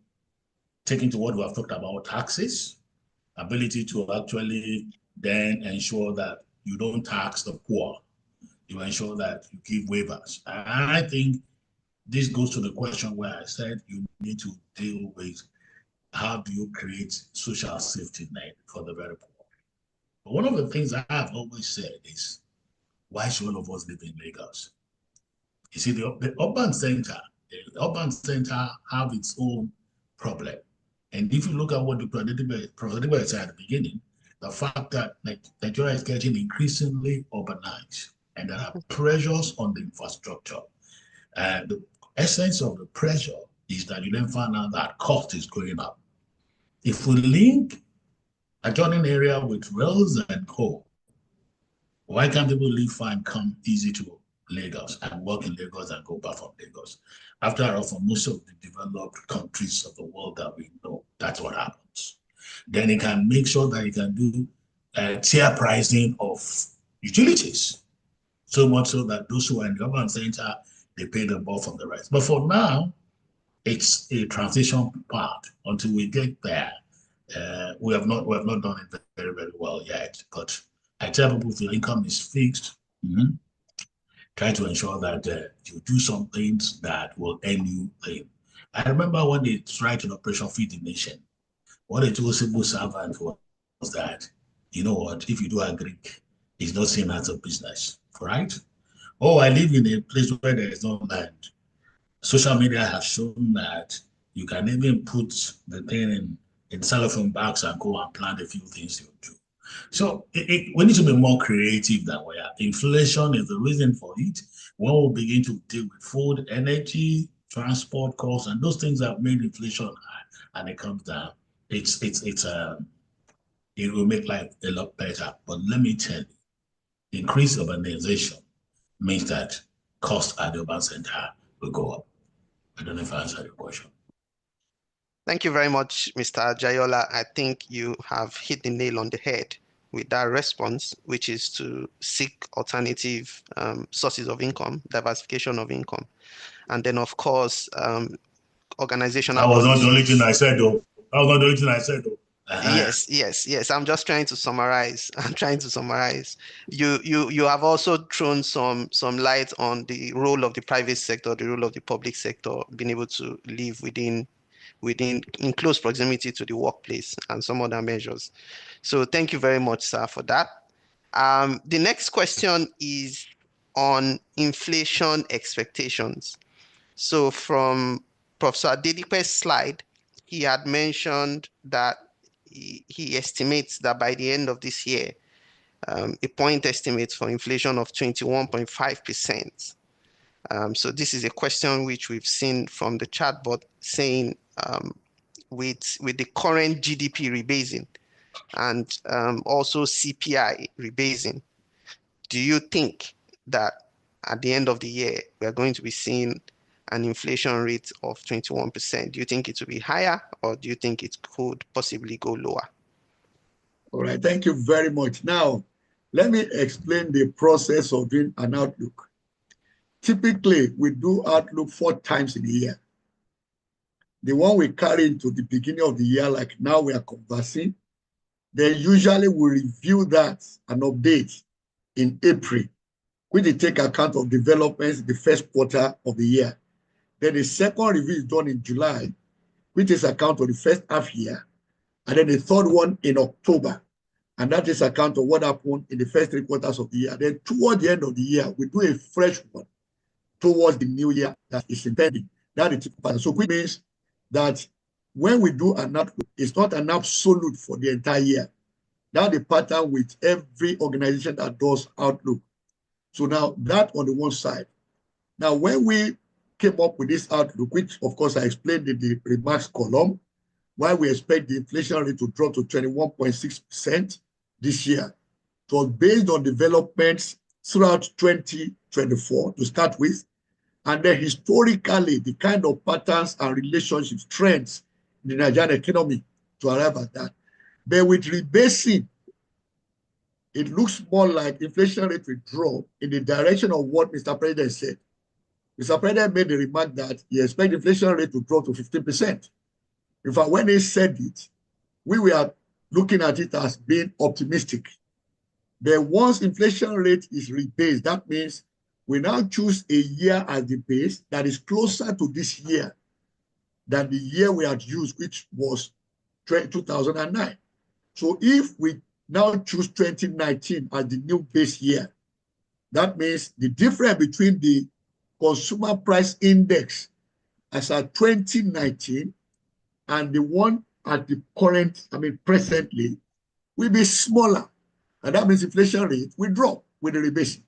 taking to what we have talked about, taxes, ability to actually then ensure that you don't tax the poor, you ensure that you give waivers. And I think this goes to the question where I said you need to deal with how do you create social safety net for the very poor. But one of the things I have always said is, why should all of us live in Lagos? You see, the urban center have its own problem. And if you look at what the President said at the beginning, the fact that Nigeria is getting increasingly urbanized and there are pressures on the infrastructure. And the essence of the pressure is that you then find out that cost is going up. If we link adjoining area with rails and coal, why can't people live far and come easy to Lagos and work in Lagos and go back from Lagos? After all, for most of the developed countries of the world that we know, that's what happens. Then it can make sure that it can do tier pricing of utilities, so much so that those who are in the urban center, they pay the bulk of the rest. But for now, it's a transition part until we get there. We have not done it very, very well yet. But I tell people, if your income is fixed, try to ensure that you do some things that will earn you pay. I remember when they tried to Operation Feed the Nation, what they told civil servants was that, you know what, if you do agri, it's not seen as a business, right? Oh, I live in a place where there is no land. social media has shown that you can even put the thing in cellophane bags and go and plan a few things you do. So we need to be more creative than we are. Inflation is the reason for it. When we begin to deal with food, energy, transport costs, and those things that made inflation high, and it comes down, it will make life a lot better. But let me tell you, increased urbanization means that cost at the urban center will go up. I don't know if I answered your question. Thank you very much, Mr. Jayola. I think you have hit the nail on the head with that response, which is to seek alternative sources of income, diversification of income. And then, of course, organizational That was not policies. the only thing I said, though. That was not the only thing I said, though. Yes. I'm just trying to summarize. I'm trying to summarize. You have also thrown some light on the role of the private sector, the role of the public sector, being able to live in close proximity to the workplace and some other measures. So thank you very much, sir, for that. The next question is on inflation expectations. So from Professor Adedipe's slide, he had mentioned that he estimates that by the end of this year, a point estimate for inflation of 21.5%. So this is a question which we've seen from the chatbot saying with the current GDP rebasing and also CPI rebasing, do you think that at the end of the year, we're going to be seeing an inflation rate of 21%? Do you think it will be higher, or do you think it could possibly go lower? All right, thank you very much. Now, let me explain the process of doing an outlook. Typically, we do outlook 4 times in a year. The one we carry into the beginning of the year, like now we are conversing, then usually we review that and update in April, which they take account of developments in the first quarter of the year. Then the second review is done in July, which is account of the first half year. And then the third one in October. And that is account of what happened in the first 3 quarters of the year. Then toward the end of the year, we do a fresh one towards the new year that is intended. That is pattern. So which means that when we do an outlook, it's not an absolute for the entire year. That's the pattern with every organization that does outlook. So now that on the one side. Now, when we came up with this outlook, which of course I explained in the remarks column, why we expect the inflation rate to drop to 21.6% this year. It was based on developments throughout 2024 to start with, and then historically the kind of patterns and relationships, trends in the Nigerian economy to arrive at that. But with rebasing, it looks more like inflation rate will drop in the direction of what Mr. President said. Mr. President made the remark that he expects inflation rate to drop to 15%. In fact, when he said it, we were looking at it as being optimistic. But once inflation rate is rebased, that means we now choose a year as the base that is closer to this year than the year we had used, which was 2009. So if we now choose 2019 as the new base year, that means the difference between the consumer price index as at 2019 and the one at the current, presently, will be smaller. And that means inflation rate will drop with the rebasing.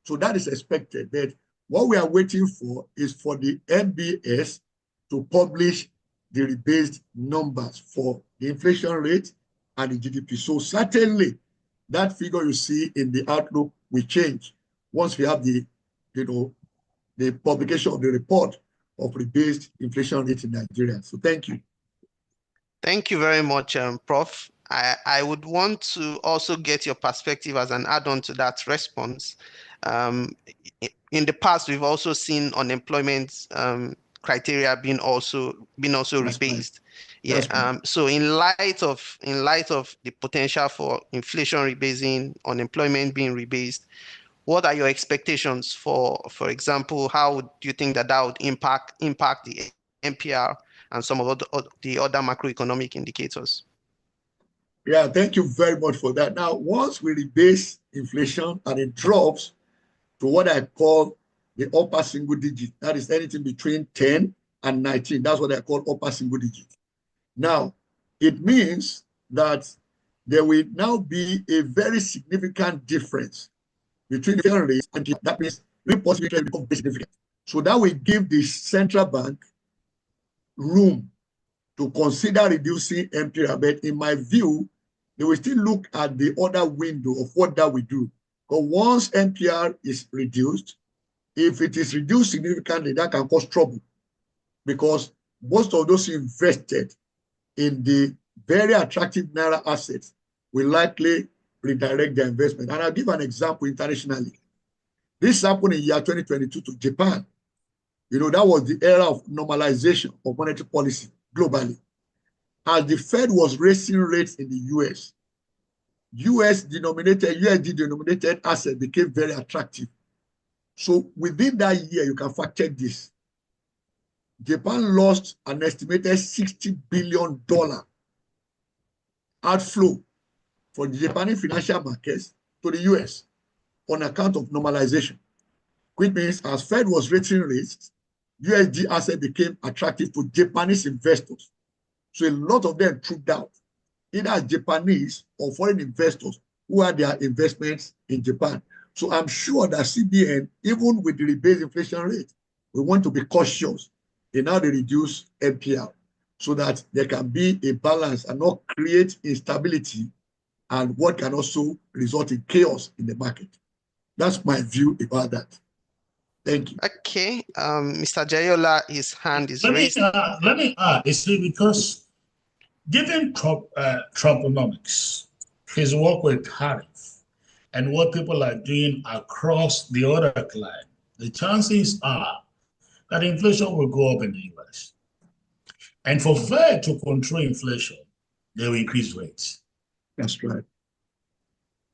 So that is expected. But what we are waiting for is for the MBS to publish the rebased numbers for the inflation rate and the GDP. So certainly that figure you see in the outlook will change once we have the publication of the report of rebased inflation rate in Nigeria. So thank you. Thank you very much, Prof. I would want to also get your perspective as an add-on to that response. In the past, we've also seen unemployment criteria being also rebased. Yeah. So in light of the potential for inflation rebasing, unemployment being rebased, what are your expectations for example, how do you think that would impact the NPR and some of the other macroeconomic indicators? Yeah, thank you very much for that. Now, once we rebase inflation and it drops to what I call the the upper single digit. That is anything between 10 and 19. That's what they call upper single digit. Now, it means that there will now be a very significant difference between the rates, and that means real possibility will become very significant. So that will give the central bank room to consider reducing MPR. But in my view, they will still look at the other window of what that will do. But once MPR is reduced, if it is reduced significantly, that can cause trouble, because most of those invested in the very attractive Naira assets will likely redirect their investment. And I'll give an example internationally. This happened in year 2022 to Japan. You know, that was the era of normalization of monetary policy globally. As the Fed was raising rates in the US, USD denominated assets became very attractive. So within that year, you can fact check this. Japan lost an estimated $60 billion outflow for the Japanese financial markets to the US on account of normalization, which means as Fed was raising rates, USD assets became attractive to Japanese investors. So a lot of them trooped out, either as Japanese or foreign investors who had their investments in Japan. So I'm sure that CBN, even with the rebased inflation rate, we want to be cautious in how they reduce MPR so that there can be a balance and not create instability and what can also result in chaos in the market. That's my view about that. Thank you. Okay, Mr. Jayola, his hand is raised. Let me add, you see, because given Trumponomics, his work with tariff, and what people are doing across the other line, the chances are that inflation will go up in the US. And for Fed to control inflation, they will increase rates. That's right.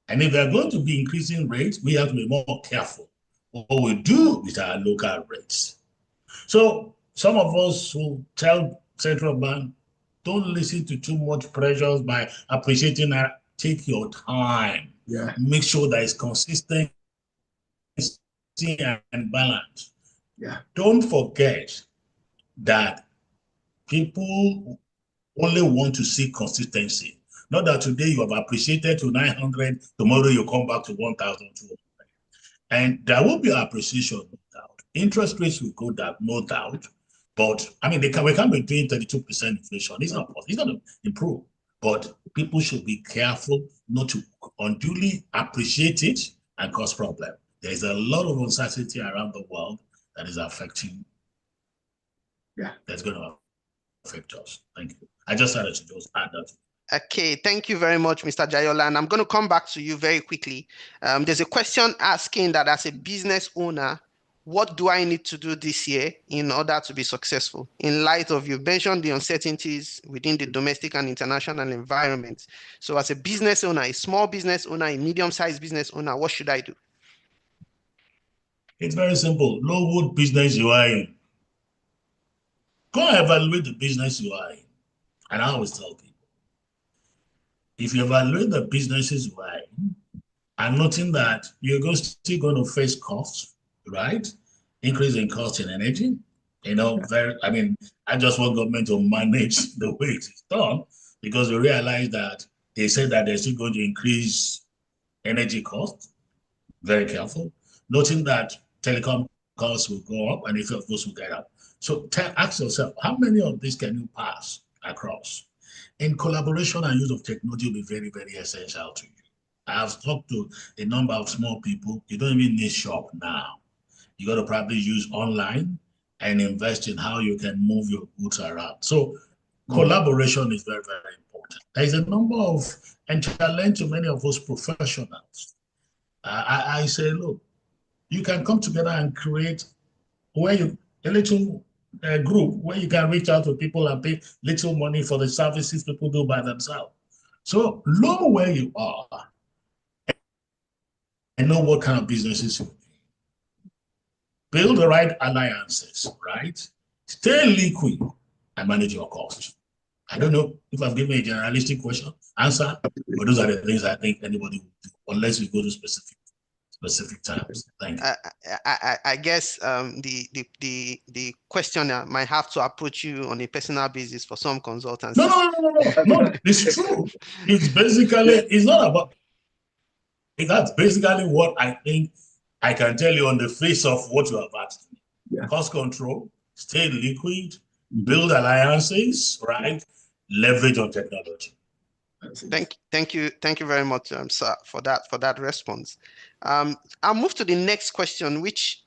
And if they're going to be increasing rates, we have to be more careful what we do with our local rates. So some of us who tell central bank, don't listen to too much pressures by appreciating that. Take your time. Yeah. Make sure that it's consistent and balanced. Yeah. Don't forget that people only want to see consistency. Not that today you have appreciated to 900, tomorrow you come back to 1,200. And there will be appreciation, no doubt. Interest rates will go down, no doubt. But I mean, we can't be doing 32% inflation. It's not possible. It's going to improve. But people should be careful not to unduly appreciate it and cause problem. There's a lot of uncertainty around the world that is affecting. Yeah, that's going to affect us. Thank you. I just started to just add that. Okay, thank you very much, Mr. Jayola. And I'm going to come back to you very quickly. There's a question asking that as a business owner, what do I need to do this year in order to be successful? In light of, you mentioned the uncertainties within the domestic and international environment. So as a business owner, a small business owner, a medium-sized business owner, what should I do? It's very simple. Know what business you are in. Go and evaluate the business you are in. And I always tell people, if you evaluate the businesses you are in, and noting that you're still going to face costs, right? Increase in cost in energy. You know, I just want government to manage the way it is done, because we realize that they said that they're still going to increase energy costs. Very careful. Noting that telecom costs will go up and if of course will get up. So ask yourself, how many of these can you pass across? In collaboration and use of technology will be very, very essential to you. I have talked to a number of small people. You don't even need shop now. You got to probably use online and invest in how you can move your goods around. So collaboration is very, very important. There's a number of, and challenge to many of us professionals. I say, look, you can come together and create a little group where you can reach out to people and pay little money for the services people do by themselves. So know where you are and know what kind of businesses you do. Build the right alliances, right? Stay liquid and manage your costs. I don't know if I've given a generalistic answer, but those are the things I think anybody would do, unless we go to specific. specific terms. Thank you. I guess the questioner might have to approach you on a personal basis for some consultancy. No. It's true. It's basically, it's not about, that's basically what I think I can tell you on the face of what you have asked me. Yeah. Cost control, stay liquid, build alliances, right? Leverage on technology. Thank you very much, sir, for that response. I'll move to the next question, which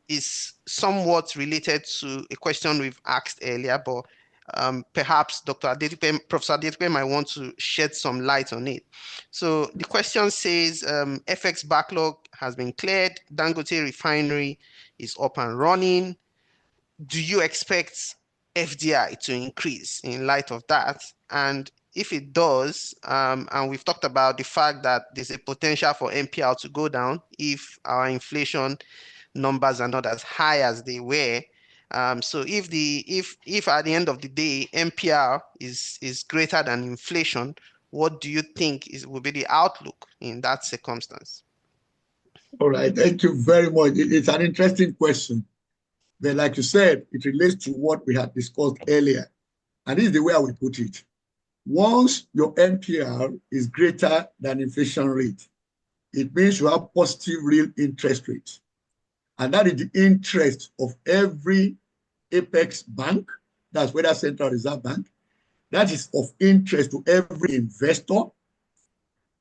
is somewhat related to a question we've asked earlier, but perhaps Professor Adedipe might want to shed some light on it. So the question says, FX backlog has been cleared, Dangote refinery is up and running. Do you expect FDI to increase in light of that? And if it does, and we've talked about the fact that there's a potential for NPL to go down if our inflation numbers are not as high as they were. So if at the end of the day NPL is greater than inflation, what do you think will be the outlook in that circumstance? All right, thank you very much. It's an interesting question. But like you said, it relates to what we had discussed earlier. And this is the way I will put it. Once your NPL is greater than inflation rate, it means you have positive real interest rate. And that is the interest of every apex bank, that's whether Central Reserve Bank, that is of interest to every investor.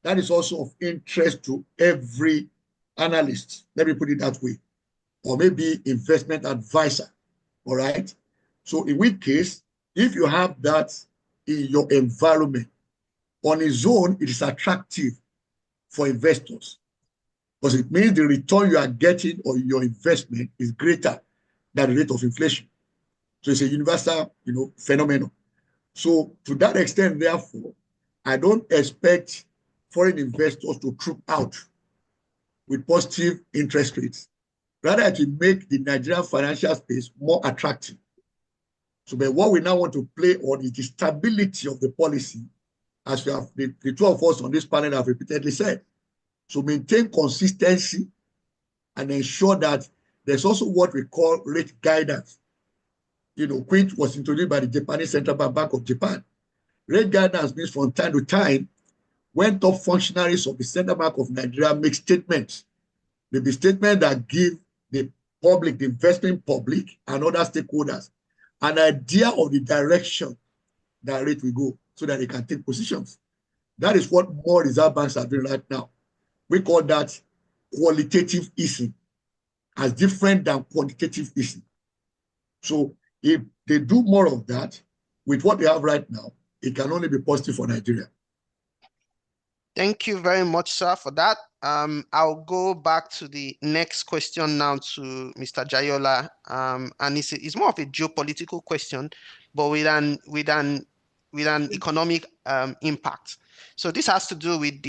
That is also of interest to every analyst, let me put it that way, or maybe investment advisor, all right? So in which case, if you have that in your environment, on its own, it is attractive for investors because it means the return you are getting on your investment is greater than the rate of inflation. So it's a universal, phenomenon. So to that extent, therefore, I don't expect foreign investors to troop out with positive interest rates. Rather, to make the Nigerian financial space more attractive. So, but what we now want to play on is the stability of the policy, as we have the two of us on this panel have repeatedly said. So, maintain consistency and ensure that there's also what we call rate guidance, which was introduced by the Japanese Central Bank of Japan. Rate guidance means from time to time, when top functionaries of the Central Bank of Nigeria make statements, maybe statements that give the public, the investment public, and other stakeholders an idea of the direction that rate will go so that they can take positions. That is what more reserve banks are doing right now. We call that qualitative easing, as different than quantitative easing. So if they do more of that with what they have right now, it can only be positive for Nigeria. Thank you very much, sir, for that. I'll go back to the next question now to Mr. Jayola, and it's more of a geopolitical question, but with an economic impact. So this has to do with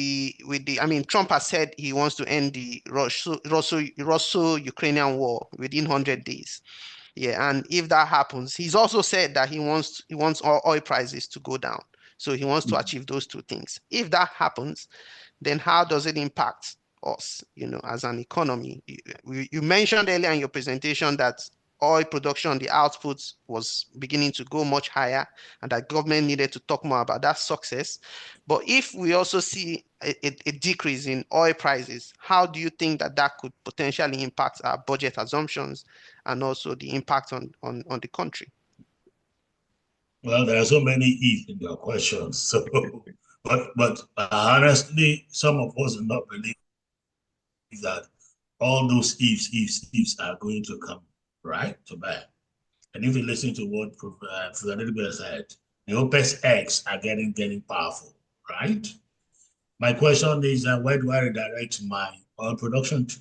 Trump has said he wants to end the Russo-Ukrainian war within 100 days. Yeah, and if that happens, he's also said that he wants oil prices to go down. So he wants to achieve those two things. If that happens, then how does it impact us, as an economy? You mentioned earlier in your presentation that oil production, the output was beginning to go much higher and that government needed to talk more about that success. But if we also see a decrease in oil prices, how do you think that could potentially impact our budget assumptions and also the impact on the country? Well, there are so many ifs in your questions. So, but honestly, some of us do not believe that all those ifs are going to come right to bear. And if you listen to what Professor Adedipe said, the OPEC X are getting powerful, right? My question is, where do I redirect my oil production to?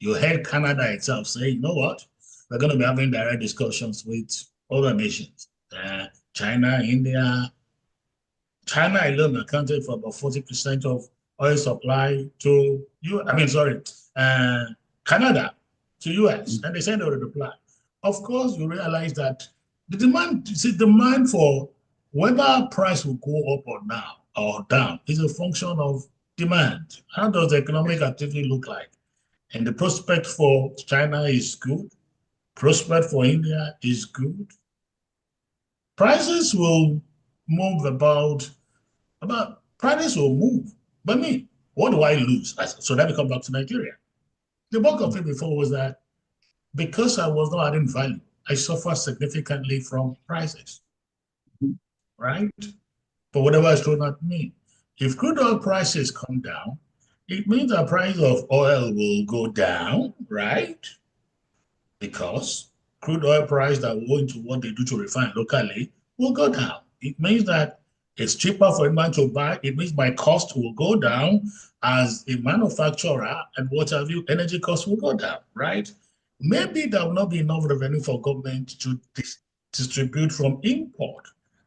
You heard Canada itself say, you know what? We're going to be having direct discussions with other nations. China, India. China alone accounted for about 40% of oil supply to Canada to US, and they said they would reply. Of course, you realize that the demand for whether price will go up or down is a function of demand. How does the economic activity look like? And the prospect for China is good. Prospect for India is good. Prices will move prices will move. But me, what do I lose? So let me come back to Nigeria. The bulk of it before was that because I was not adding value, I suffer significantly from prices, right? For whatever is thrown at me. If crude oil prices come down, it means the price of oil will go down, right? Because crude oil price that will go into what they do to refine locally will go down. It means that it's cheaper for a man to buy. It means my cost will go down as a manufacturer, and what have you, energy costs will go down, right? Maybe there will not be enough revenue for government to distribute from import.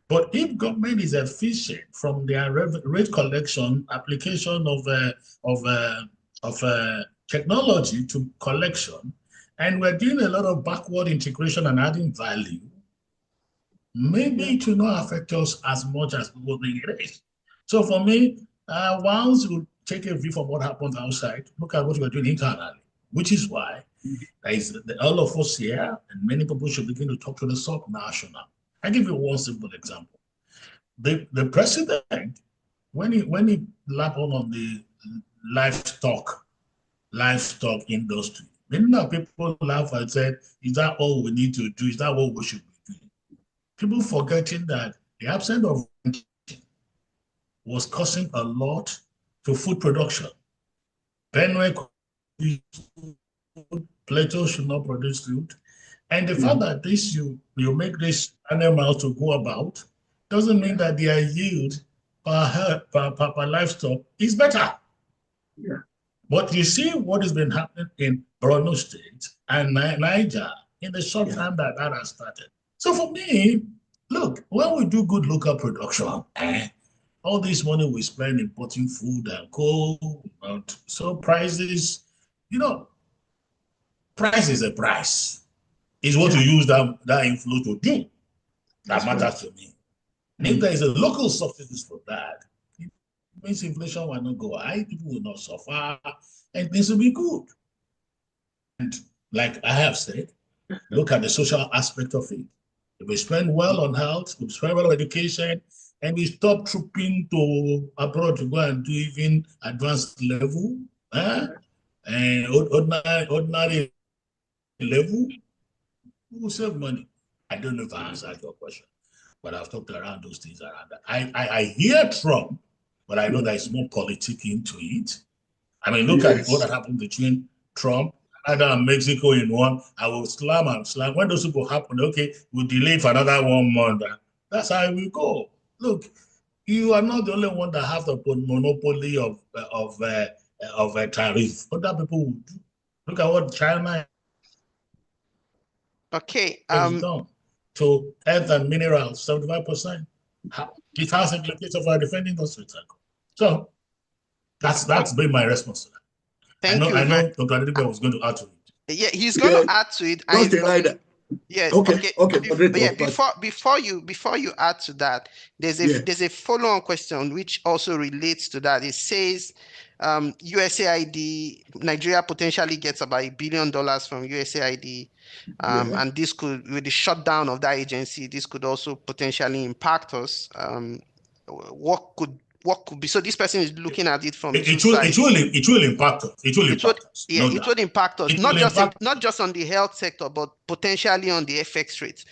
But if government is efficient from their rate collection, application of technology to collection, and we're doing a lot of backward integration and adding value, maybe it will not affect us as much as people think it is. So for me, once you take a view from what happens outside, look at what we're doing internally, which is why all of us here and many people should begin to talk to the sub-national. I give you one simple example. The president, when he lapped on the livestock industry, many people laugh and said, is that all we need to do? Is that what we should be doing? People forgetting that the absence of was causing a lot to food production. Benue, Plateau should not produce food. And the fact that you make this animals to go about doesn't mean that their yield per livestock is better. Yeah. But you see what has been happening in Borno State and Niger in the short time that has started. So for me, look, when we do good local production, all this money we spend importing food and coal, so prices, price is a price. Is what you use that inflow to do. That matters to me. And if there is a local substitute for that, it means inflation will not go high, people will not suffer, and things will be good. And like I have said, look at the social aspect of it. If we spend well on health, if we spend well on education, and we stop trooping to abroad to go and do even advanced level, and ordinary level, we will save money. I don't know if I answered your question, but I've talked around those things around that. I hear Trump, but I know there's more politics into it. I mean, look at what happened between Trump and Mexico in one. I will slam and slam. When those people happen, okay, we'll delay for another 1 month. That's how it will go. Look, you are not the only one that have the monopoly of a tariff. Other people will do. Look at what China. Okay. Done. To earth and minerals, 75%. It has implications of our defending industry. So that's been my response to that. Thank you. I know Dr. Adedipe was going to add to it. Yeah, he's going to add to it. Yes. Okay. But yeah, before you add to that, there's a follow-on question which also relates to that. It says USAID, Nigeria potentially gets about $1 billion from USAID. And this could, with the shutdown of that agency, this could also potentially impact us. What could be? So this person is looking at it from two sides. It will impact us. It will impact us. Yeah, it would impact us. Not just on the health sector, but potentially on the FX rate.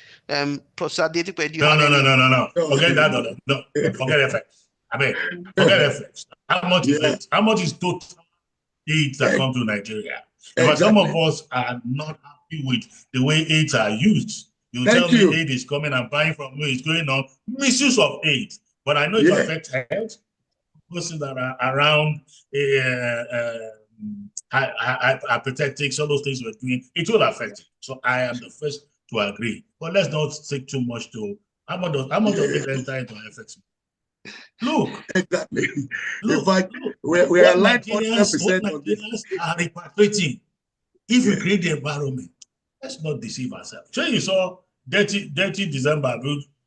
Professor Adedipe, No. Forget that. No, forget FX. I mean, forget FX. How much is it? How much is total aid that come to Nigeria? Because some of us are not happy with the way aids are used. You tell me aid is coming and buying from you is going on. Misuse of aid. But I know it affects health. Persons that are around hypothetics, all those things we're doing, it will affect it. So I am the first to agree. But let's not stick too much to how much of it enter into FX. Look. Exactly. Look, in fact, we are like 100% on this. Are repatriating. If we create the environment, let's not deceive ourselves. So you saw dirty December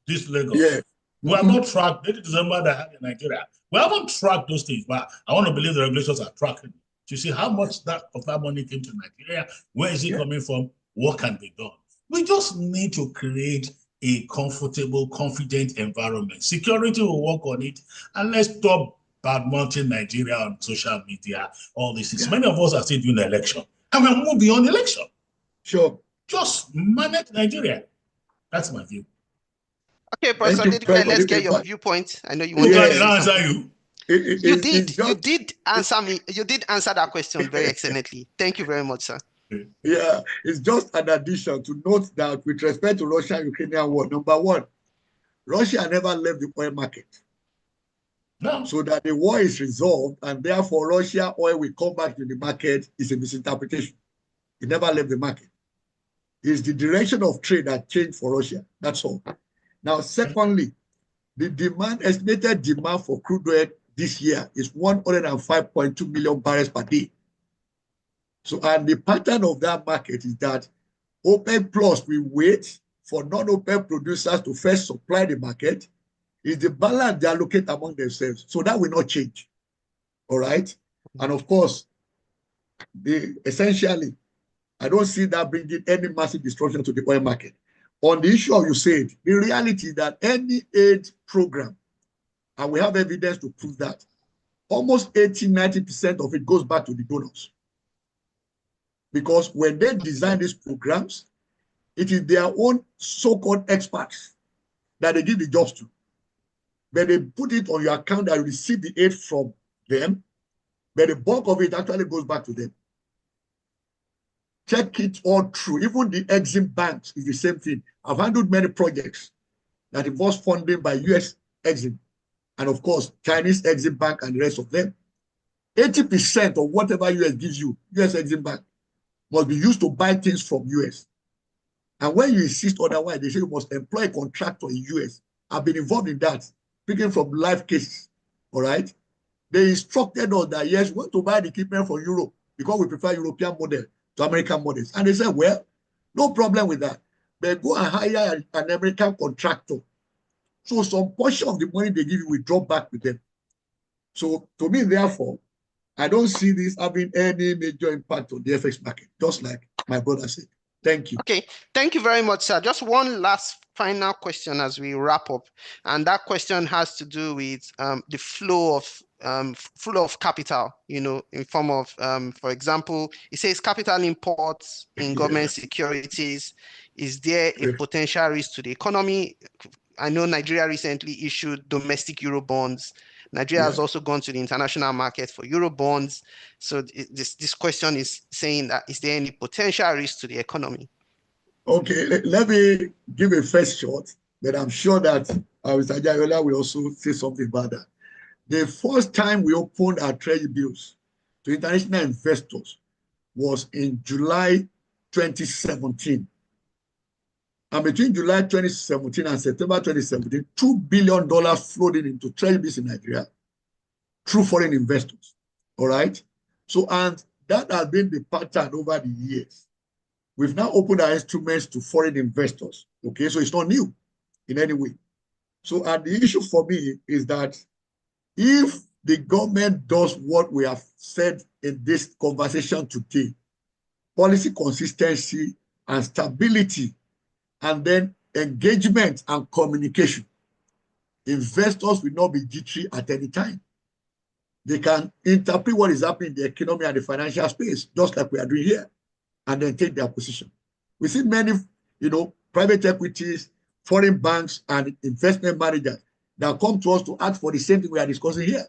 this Lagos. Yeah. We have not tracked dirty December that happened in Nigeria. We haven't tracked those things, but I want to believe the regulations are tracking. to see how much of that money came to Nigeria, where is it coming from, what can be done. We just need to create a comfortable, confident environment. Security will work on it, and let's stop bad-mouthing Nigeria on social media, all these things. Many of us are still doing election, and we'll move beyond election. Sure. Just manage Nigeria. That's my view. Okay, Professor Adedipe, let's get your viewpoint. I know you want to answer you. You did answer me. You did answer that question very excellently. Thank you very much, sir. Yeah, it's just an addition to note that with respect to Russia-Ukrainian war, number one, Russia never left the oil market. No. So that the war is resolved and therefore Russia oil will come back to the market is a misinterpretation. It never left the market. It's the direction of trade that changed for Russia. That's all. Now, secondly, the estimated demand for crude oil this year is 105.2 million barrels per day. So, and the pattern of that market is that OPEC Plus will wait for non-OPEC producers to first supply the market. Is the balance they allocate among themselves. So that will not change. All right. And of course, essentially, I don't see that bringing any massive destruction to the oil market. On the issue of you said, the reality is that any aid program, and we have evidence to prove that, almost 80-90% of it goes back to the donors. Because when they design these programs, it is their own so-called experts that they give the jobs to. But they put it on your account and receive the aid from them, but the bulk of it actually goes back to them. Check it all through. Even the Exim banks is the same thing. I've handled many projects that involves funding by US Exim, and of course, Chinese Exim Bank and the rest of them. 80% of whatever US gives you, US Exim Bank, must be used to buy things from US. And when you insist otherwise, they say you must employ a contractor in US. I've been involved in that, speaking from live cases, all right? They instructed us that, yes, we want to buy the equipment from Europe because we prefer European model to American models. And they said, well, no problem with that. But go and hire an American contractor. So some portion of the money they give you will drop back with them. So to me, therefore, I don't see this having any major impact on the FX market, just like my brother said. Thank you. Okay, thank you very much, sir. Just one last final question as we wrap up, and that question has to do with the flow of capital. You know, in form of, for example, it says capital imports in government securities. Is there a potential risk to the economy? I know Nigeria recently issued domestic Euro bonds. Nigeria has also gone to the international market for Euro bonds. So this question is saying that, is there any potential risk to the economy? Okay, let me give a first shot, but I'm sure that Mr. Jayola will also say something about that. The first time we opened our treasury bills to international investors was in July 2017. And between July 2017 and September 2017, $2 billion flowed into treasury bills in Nigeria through foreign investors. All right. So, and that has been the pattern over the years. We've now opened our instruments to foreign investors. Okay. So it's not new in any way. So, and the issue for me is that if the government does what we have said in this conversation today, policy consistency and stability, and then engagement and communication, investors will not be jittery at any time. They can interpret what is happening in the economy and the financial space, just like we are doing here, and then take their position. We see many, private equities, foreign banks, and investment managers that come to us to ask for the same thing we are discussing here.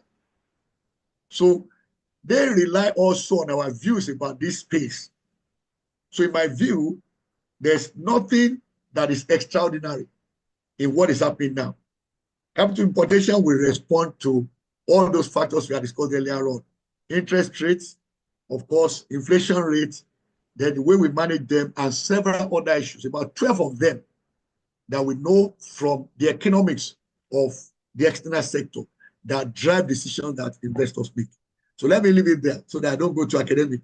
So they rely also on our views about this space. So in my view, there's nothing that is extraordinary in what is happening now. Capital importation will respond to all those factors we have discussed earlier on. Interest rates, of course, inflation rates, then the way we manage them, and several other issues, about 12 of them that we know from the economics of the external sector that drive decisions that investors make. So let me leave it there so that I don't go to academic.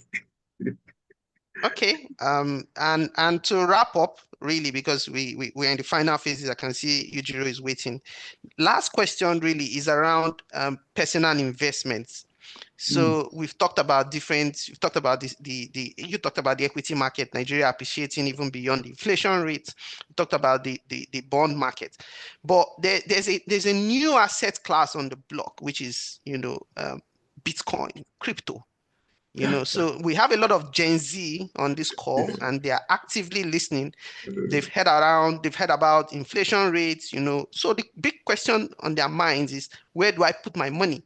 Okay, and to wrap up, really, because we're in the final phases, I can see Yujiro is waiting. Last question really is around personal investments. So we've talked about you've talked about you talked about the equity market, Nigeria appreciating even beyond the inflation rate. You talked about the bond market, but there's a new asset class on the block, which is, Bitcoin, crypto. So we have a lot of Gen Z on this call, and they are actively listening. They've heard about inflation rates, So the big question on their minds is, where do I put my money?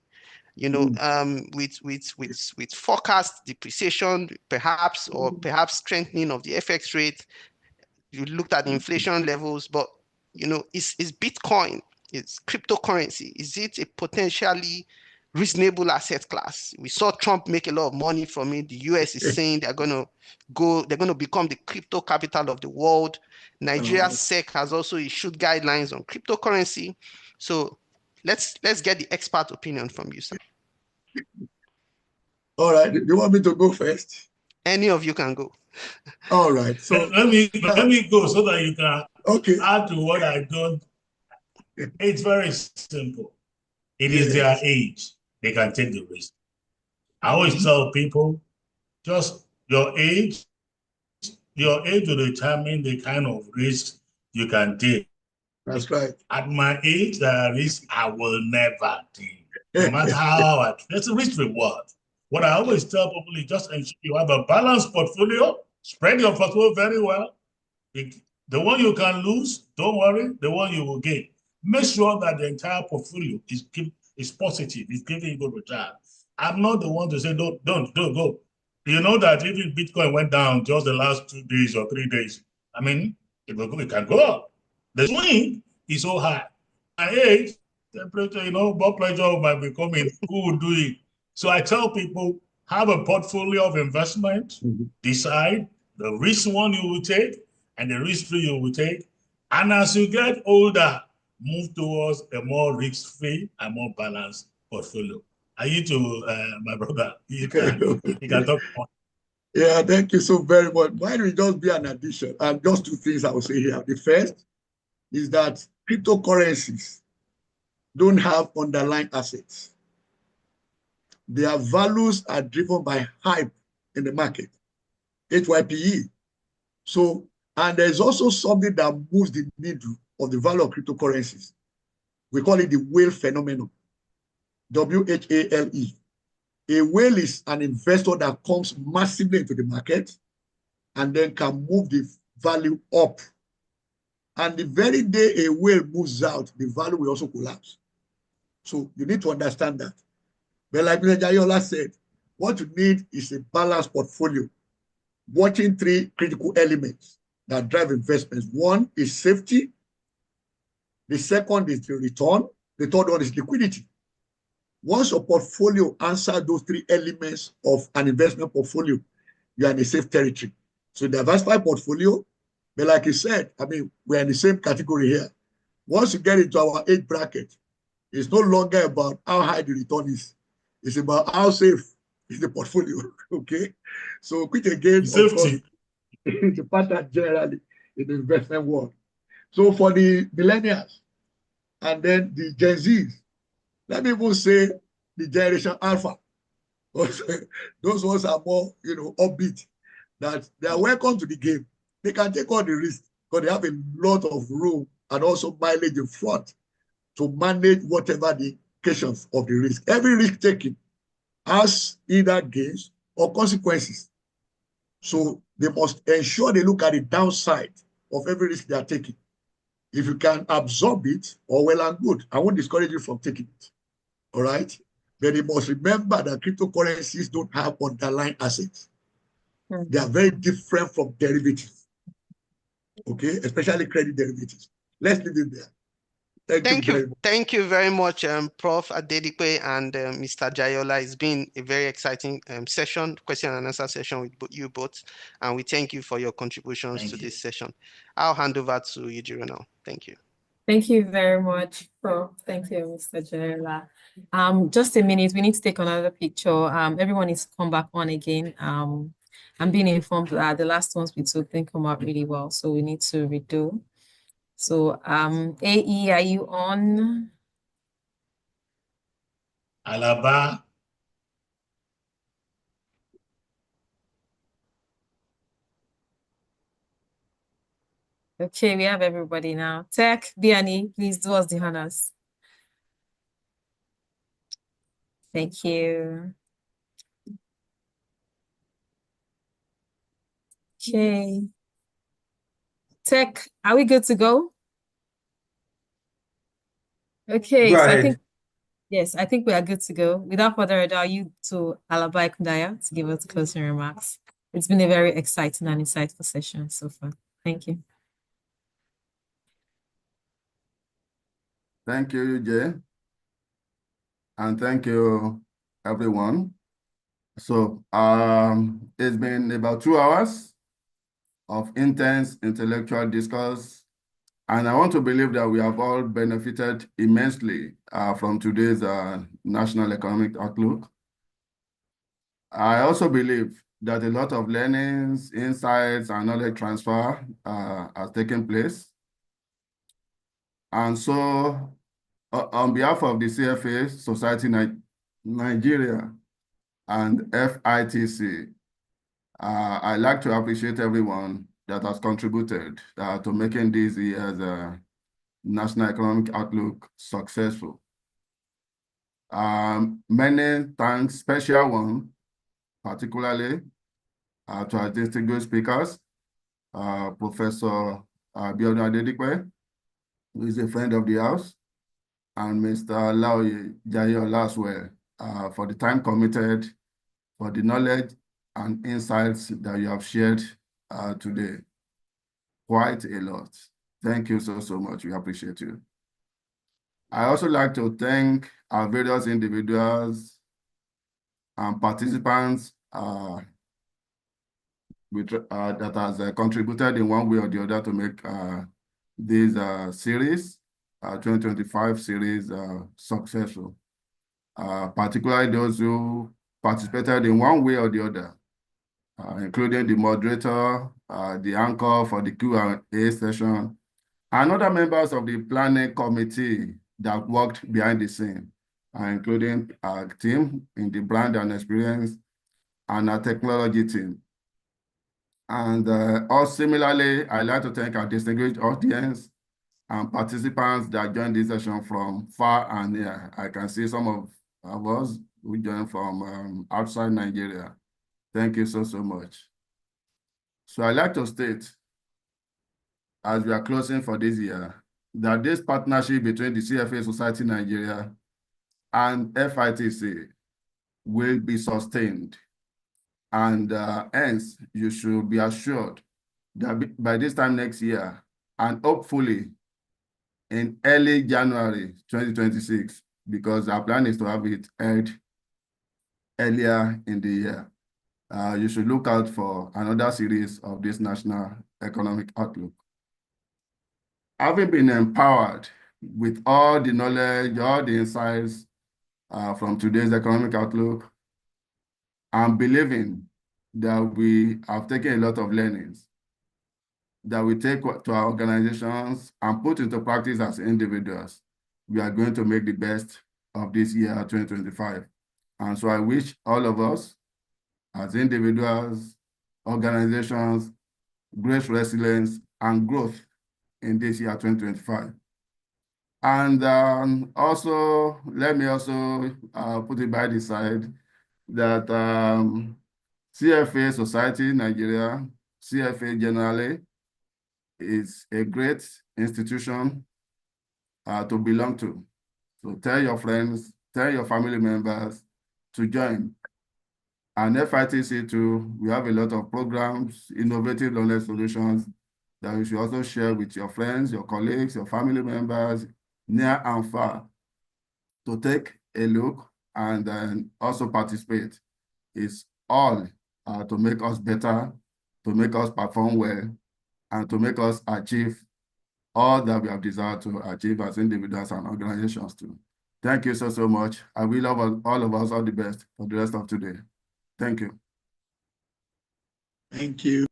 With forecast depreciation, perhaps strengthening of the FX rate. You looked at the inflation levels, but is Bitcoin, it's cryptocurrency, is it a potentially reasonable asset class? We saw Trump make a lot of money from it. The US is saying they're going to become the crypto capital of the world. Nigeria SEC has also issued guidelines on cryptocurrency. So let's get the expert opinion from you, sir. All right. Do you want me to go first? Any of you can go. All right. So let me go so that you can add to what I don't. It's very simple. It is their age. They can take the risk. I always tell people, just your age will determine the kind of risk you can take. That's right. At my age, there are risks I will never take. No matter how that's a risk reward. What I always tell people is just ensure you have a balanced portfolio, spread your portfolio very well. The one you can lose, don't worry, the one you will gain. Make sure that the entire portfolio is positive, is giving you good return. I'm not the one to say don't go. You know that even Bitcoin went down just the last 2 days or 3 days. I mean, it can go up. The swing is so high. My age, temperature, blood pressure might be coming. Who will do it? So I tell people, have a portfolio of investment, decide the risk one you will take and the risk free you will take. And as you get older, move towards a more risk-free and more balanced portfolio. Are you to my brother? You can talk more. Yeah, thank you so very much. Mine will just be an addition. And just 2 things I will say here. The first is that cryptocurrencies don't have underlying assets. Their values are driven by hype in the market, HYPE. So, and there's also something that moves the needle of the value of cryptocurrencies. We call it the whale phenomenon, WHALE. A whale is an investor that comes massively into the market and then can move the value up. And the very day a whale moves out, the value will also collapse. So you need to understand that. But like Mr. Jayola said, what you need is a balanced portfolio, watching 3 critical elements that drive investments. One is safety. The second is the return. The third one is liquidity. Once your portfolio answers those 3 elements of an investment portfolio, you are in a safe territory. So diversified portfolio, but like you said, I mean, we're in the same category here. Once you get into our age bracket, it's no longer about how high the return is. It's about how safe is the portfolio, okay? So quick again, safety is a pattern generally in the investment world. So for the millennials and then the Gen Zs, let me even say the generation Alpha. Those ones are more, upbeat, that they are welcome to the game. They can take all the risk because they have a lot of room and also mileage in front to manage whatever the implications of the risk. Every risk taken has either gains or consequences. So they must ensure they look at the downside of every risk they are taking. If you can absorb it, well and good. I won't discourage you from taking it. All right? But you must remember that cryptocurrencies don't have underlying assets. They are very different from derivatives. Okay? Especially credit derivatives. Let's leave it there. Thank you very much, Prof. Adedipe and Mr. Jayola. It's been a very exciting session, question and answer session with you both. And we thank you for your contributions to this session. I'll hand over to Yujiro now. Thank you. Thank you very much, Prof. Thank you, Mr. Jayola. Just a minute, we need to take another picture. Everyone needs to come back on again. I'm being informed that the last ones we took didn't come out really well, so we need to redo. So, AE, are you on? Alaba, Okay, we have everybody now. Tech, Biani, please do us the honors. Thank you. Okay. Tech, are we good to go? Okay, Go so ahead. I think, yes, I think we are good to go. Without further ado, you to Alabai Kundaya to give us closing remarks. It's been a very exciting and insightful session so far. Thank you. Thank you, Jay. And thank you, everyone. So it's been about 2 hours of intense intellectual discourse. And I want to believe that we have all benefited immensely from today's National Economic Outlook. I also believe that a lot of learnings, insights, and knowledge transfer has taken place. And so on behalf of the CFA Society Nigeria and FITC, I'd like to appreciate everyone that has contributed to making this year's National Economic Outlook successful. Many thanks, special one, particularly to our distinguished speakers, Professor Biodun Adedikwe, who is a friend of the house, and Mr. Laoye Jayola as well, for the time committed, for the knowledge and insights that you have shared today. Quite a lot. Thank you so much. We appreciate you. I also like to thank our various individuals and participants that has contributed in one way or the other to make this series, 2025 series, successful. Particularly those who participated in one way or the other, including the moderator, the anchor for the Q&A session, and other members of the planning committee that worked behind the scene, including our team in the brand and experience and our technology team. And also similarly, I'd like to thank our distinguished audience and participants that joined this session from far and near. I can see some of us who joined from outside Nigeria. Thank you so much. So I'd like to state, as we are closing for this year, that this partnership between the CFA Society Nigeria and FITC will be sustained. And hence, you should be assured that by this time next year, and hopefully in early January 2026, because our plan is to have it held earlier in the year, you should look out for another series of this National Economic Outlook. Having been empowered with all the knowledge, all the insights from today's Economic Outlook, I'm believing that we have taken a lot of learnings that we take to our organizations and put into practice as individuals. We are going to make the best of this year, 2025. And so I wish all of us, as individuals, organizations, great resilience and growth in this year, 2025. And also, let me also put it by the side that CFA Society Nigeria, CFA generally, is a great institution to belong to. So tell your friends, tell your family members to join. And FITC too, we have a lot of programs, innovative knowledge solutions that you should also share with your friends, your colleagues, your family members, near and far, to take a look and then also participate. It's all to make us better, to make us perform well, and to make us achieve all that we have desired to achieve as individuals and organizations too. Thank you so much. I will love all of us all the best for the rest of today. Thank you. Thank you.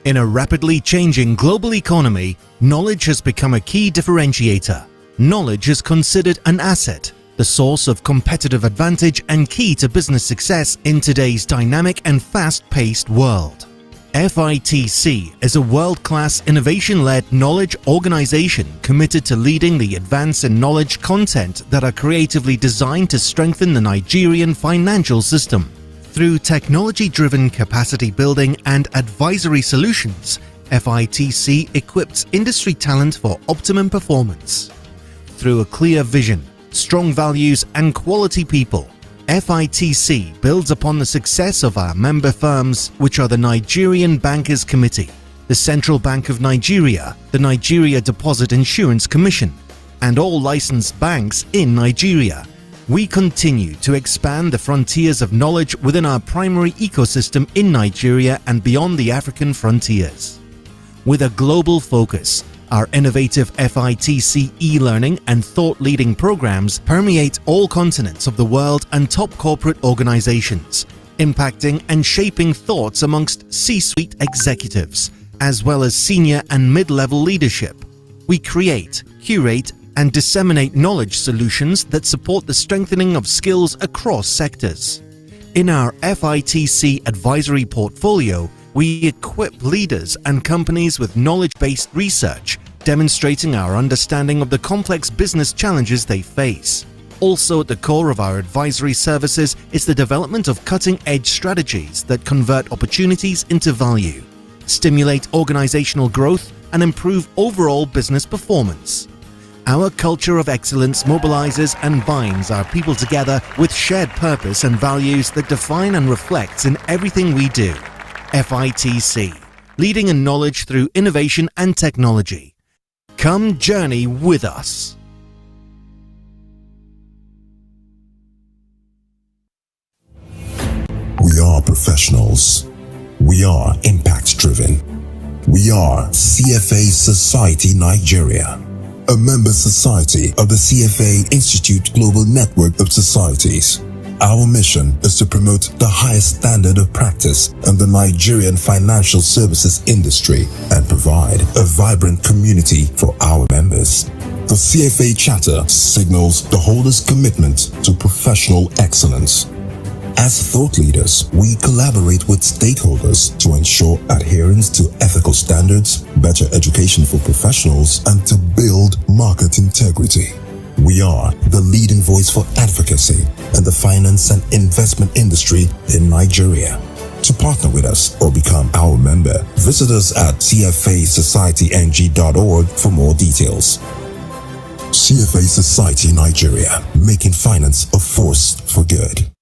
In a rapidly changing global economy, knowledge has become a key differentiator. Knowledge is considered an asset, the source of competitive advantage and key to business success in today's dynamic and fast-paced world. FITC is a world-class innovation-led knowledge organization committed to leading the advance in knowledge content that are creatively designed to strengthen the Nigerian financial system. Through technology-driven capacity building and advisory solutions, FITC equips industry talent for optimum performance. Through a clear vision, strong values and quality people, FITC builds upon the success of our member firms, which are the Nigerian Bankers Committee, the Central Bank of Nigeria, the Nigeria Deposit Insurance Commission, and all licensed banks in Nigeria. We continue to expand the frontiers of knowledge within our primary ecosystem in Nigeria and beyond the African frontiers. With a global focus, our innovative FITC e-learning and thought-leading programs permeate all continents of the world and top corporate organizations, impacting and shaping thoughts amongst C-suite executives, as well as senior and mid-level leadership. We create, curate, and disseminate knowledge solutions that support the strengthening of skills across sectors. In our FITC advisory portfolio, we equip leaders and companies with knowledge-based research, demonstrating our understanding of the complex business challenges they face. Also at the core of our advisory services is the development of cutting-edge strategies that convert opportunities into value, stimulate organizational growth, and improve overall business performance. Our culture of excellence mobilizes and binds our people together with shared purpose and values that define and reflect in everything we do. FITC, leading in knowledge through innovation and technology. Come journey with us. We are professionals. We are impact-driven. We are CFA Society Nigeria, a member society of the CFA Institute Global Network of Societies. Our mission is to promote the highest standard of practice in the Nigerian financial services industry and provide a vibrant community for our members. The CFA Charter signals the holder's commitment to professional excellence. As thought leaders, we collaborate with stakeholders to ensure adherence to ethical standards, better education for professionals, and to build market integrity. We are the leading voice for advocacy in the finance and investment industry in Nigeria. To partner with us or become our member, visit us at cfasocietyng.org for more details. CFA Society Nigeria, making finance a force for good.